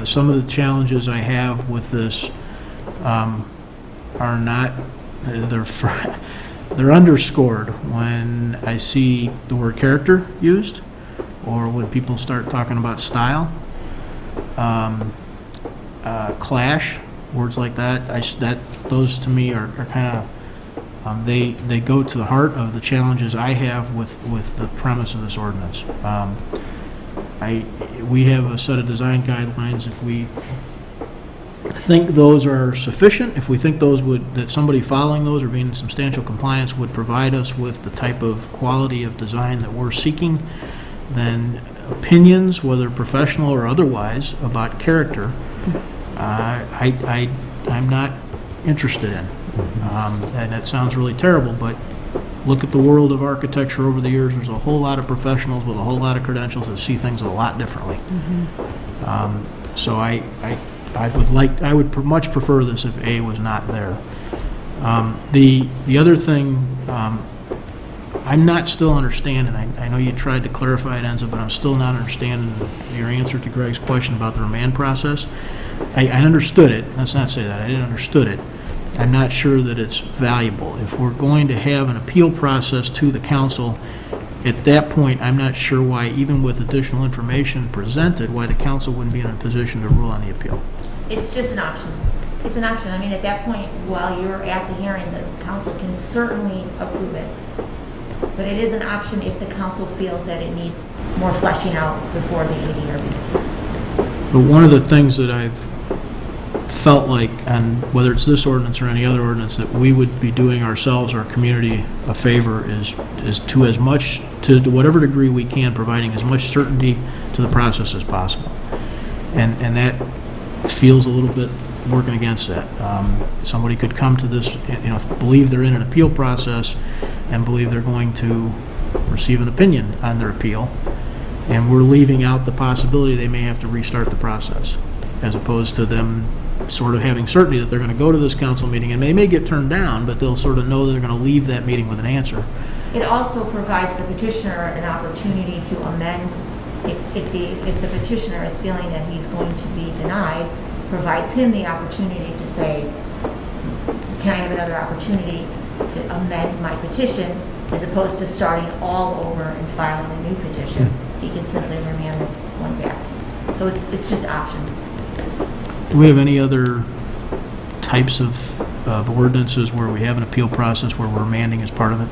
some of the challenges I have with this are not, they're underscored when I see the word character used, or when people start talking about style, clash, words like that. Those to me are kind of, they go to the heart of the challenges I have with the premise of this ordinance. We have a set of design guidelines. If we think those are sufficient, if we think that somebody following those or being in substantial compliance would provide us with the type of quality of design that we're seeking, then opinions, whether professional or otherwise, about character, I'm not interested in. And that sounds really terrible, but look at the world of architecture over the years. There's a whole lot of professionals with a whole lot of credentials that see things a lot differently. So I would much prefer this if A was not there. The other thing, I'm not still understanding. I know you tried to clarify it, Enza, but I'm still not understanding your answer to Greg's question about the remand process. I understood it. Let's not say that. I didn't understood it. I'm not sure that it's valuable. If we're going to have an appeal process to the council, at that point, I'm not sure why, even with additional information presented, why the council wouldn't be in a position to rule on the appeal. It's just an option. It's an option. I mean, at that point, while you're at the hearing, the council can certainly approve it. But it is an option if the council feels that it needs more fleshing out before the ADRB. But one of the things that I've felt like, and whether it's this ordinance or any other ordinance, that we would be doing ourselves, our community, a favor is to whatever degree we can, providing as much certainty to the process as possible. And that feels a little bit working against that. Somebody could come to this, believe they're in an appeal process and believe they're going to receive an opinion on their appeal, and we're leaving out the possibility they may have to restart the process, as opposed to them sort of having certainty that they're going to go to this council meeting, and they may get turned down, but they'll sort of know they're going to leave that meeting with an answer. It also provides the petitioner an opportunity to amend if the petitioner is feeling that he's going to be denied, provides him the opportunity to say, can I have another opportunity to amend my petition, as opposed to starting all over and filing a new petition. He can simply remand this one back. So it's just options. Do we have any other types of ordinances where we have an appeal process where we're remanding as part of it?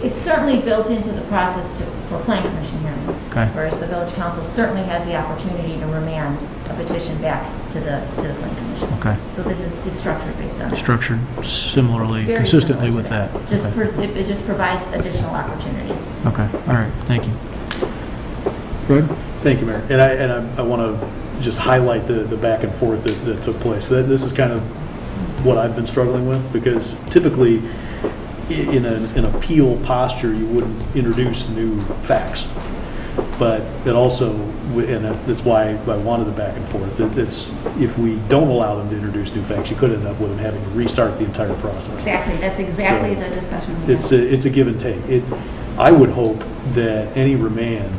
It's certainly built into the process for planning commission hearings. Okay. Whereas the village council certainly has the opportunity to remand a petition back to the planning commission. Okay. So this is structured based on that. Structured similarly, Very consistently similar with to that. It just provides additional opportunities. Okay, all right, thank you. Greg? Thank you, Mayor. And I want to just highlight the back and forth that took place. This is kind of what I've been struggling with, because typically in an appeal posture, you wouldn't introduce new facts. But it also, and that's why I wanted the back and forth, it's, if we don't allow them to introduce new facts, you could end up with them having to restart the entire process. Exactly, that's exactly So the discussion we had. It's a give and take. I would hope that any remand,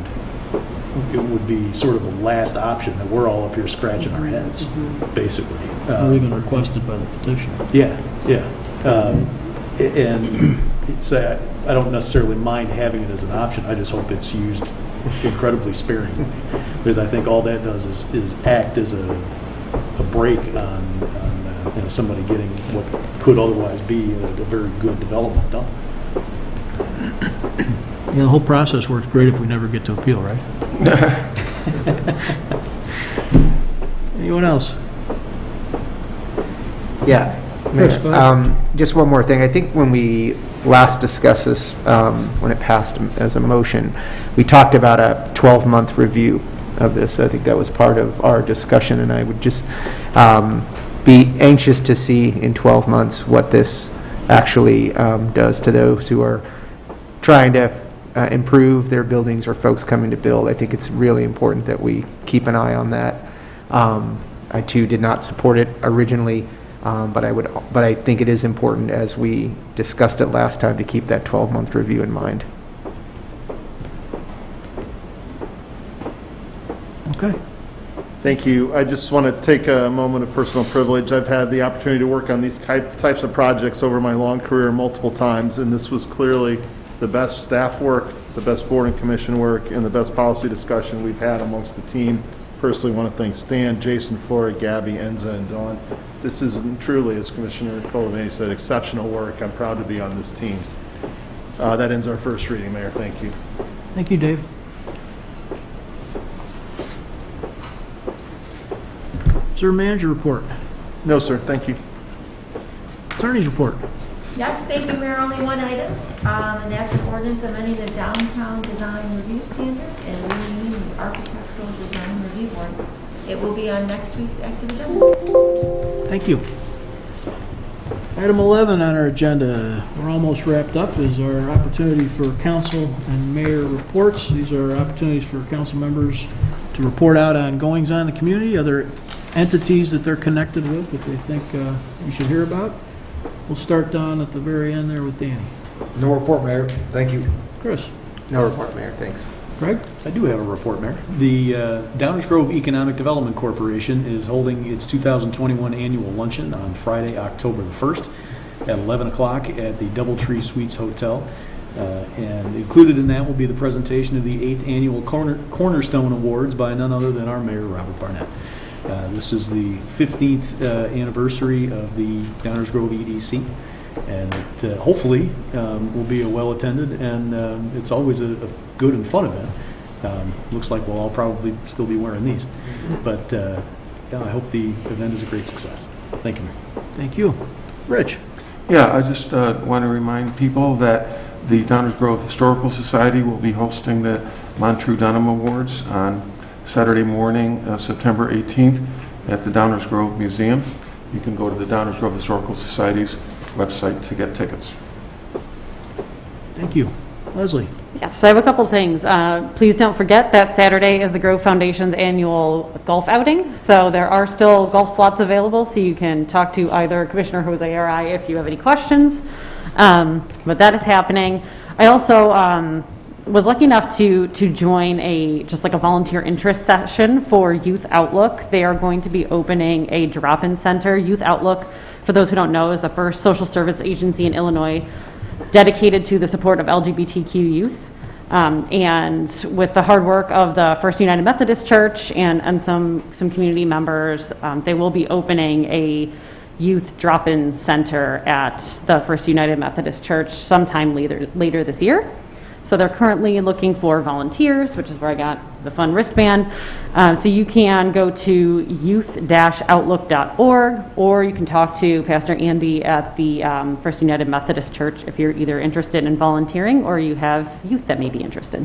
it would be sort of a last option, that we're all up here scratching our heads, basically. Or even requested by the petitioner. Yeah. And say, I don't necessarily mind having it as an option, I just hope it's used incredibly sparingly, because I think all that does is act as a break on somebody getting what could otherwise be a very good development done. Yeah, the whole process works great if we never get to appeal, right? Anyone else? Yeah. Chris, go ahead. Just one more thing. I think when we last discussed this, when it passed as a motion, we talked about a 12-month review of this. I think that was part of our discussion, and I would just be anxious to see in 12 months what this actually does to those who are trying to improve their buildings or folks coming to build. I think it's really important that we keep an eye on that. I too did not support it originally, but I think it is important, as we discussed it last time, to keep that 12-month review in mind. Okay. Thank you. I just want to take a moment of personal privilege. I've had the opportunity to work on these types of projects over my long career multiple times, and this was clearly the best staff work, the best board and commission work, and the best policy discussion we've had amongst the team. Personally want to thank Stan, Jason, Flora, Gabby, Enza, and Dawn. This is truly, as Commissioner Colavani said, exceptional work. I'm proud to be on this team. That ends our first reading, Mayor. Thank you. Thank you, Dave. Is there a manager report? No, sir. Thank you. Attorney's report. Yes, thank you, Mayor. Only one item, and that's an ordinance amending the downtown design review standards and renaming the architectural design review board. It will be on next week's active agenda. Thank you. Item 11 on our agenda, we're almost wrapped up, is our opportunity for council and mayor reports. These are opportunities for council members to report out on goings on in the community, other entities that they're connected with that they think you should hear about. We'll start down at the very end there with Danny. No report, Mayor. Thank you. Chris. No report, Mayor. Thanks. Greg? I do have a report, Mayor. The Downers Grove Economic Development Corporation is holding its 2021 annual luncheon on Friday, October the 1st at 11 o'clock at the Doubletree Suites Hotel. And included in that will be the presentation of the 8th Annual Cornerstone Awards by none other than our Mayor, Robert Barnett. This is the 15th anniversary of the Downers Grove EDC, and it hopefully will be a well-attended, and it's always a good and fun event. Looks like we'll all probably still be wearing these, but yeah, I hope the event is a great success. Thank you, Mayor. Thank you. Rich? Yeah, I just want to remind people that the Downers Grove Historical Society will be hosting the Montreux Dunham Awards on Saturday morning, September 18th at the Downers Grove Museum. You can go to the Downers Grove Historical Society's website to get tickets. Thank you. Leslie? Yes, I have a couple things. Please don't forget that Saturday is the Grove Foundation's annual golf outing, so there are still golf slots available, so you can talk to either Commissioner Jose or I if you have any questions. But that is happening. I also was lucky enough to join just like a volunteer interest session for Youth Outlook. They are going to be opening a drop-in center. Youth Outlook, for those who don't know, is the first social service agency in Illinois dedicated to the support of LGBTQ youth. And with the hard work of the First United Methodist Church and some community members, they will be opening a youth drop-in center at the First United Methodist Church sometime later this year. So they're currently looking for volunteers, which is where I got the fun wristband. So you can go to youth-outlook.org, or you can talk to Pastor Andy at the First United Methodist Church if you're either interested in volunteering or you have youth that may be interested.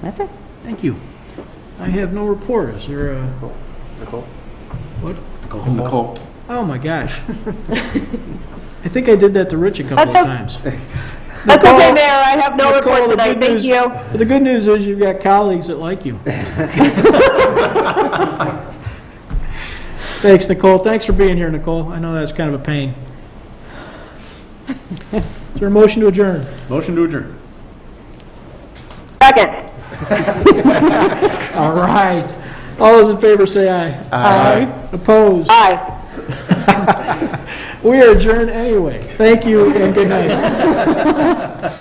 That's it. Thank you. I have no report. Is there a... Nicole? What? Nicole. Oh, my gosh. I think I did that to Rich a couple of times. That's okay, Mayor, I have no Nicole, report the tonight, good thank news- you. The good news is you've got colleagues that like you. Thanks, Nicole. Thanks for being here, Nicole. I know that's kind of a pain. Is there a motion to adjourn? Motion to adjourn. Second. All right. All those in favor say aye. Aye. Opposed? Aye. We are adjourned anyway. Thank you and good night.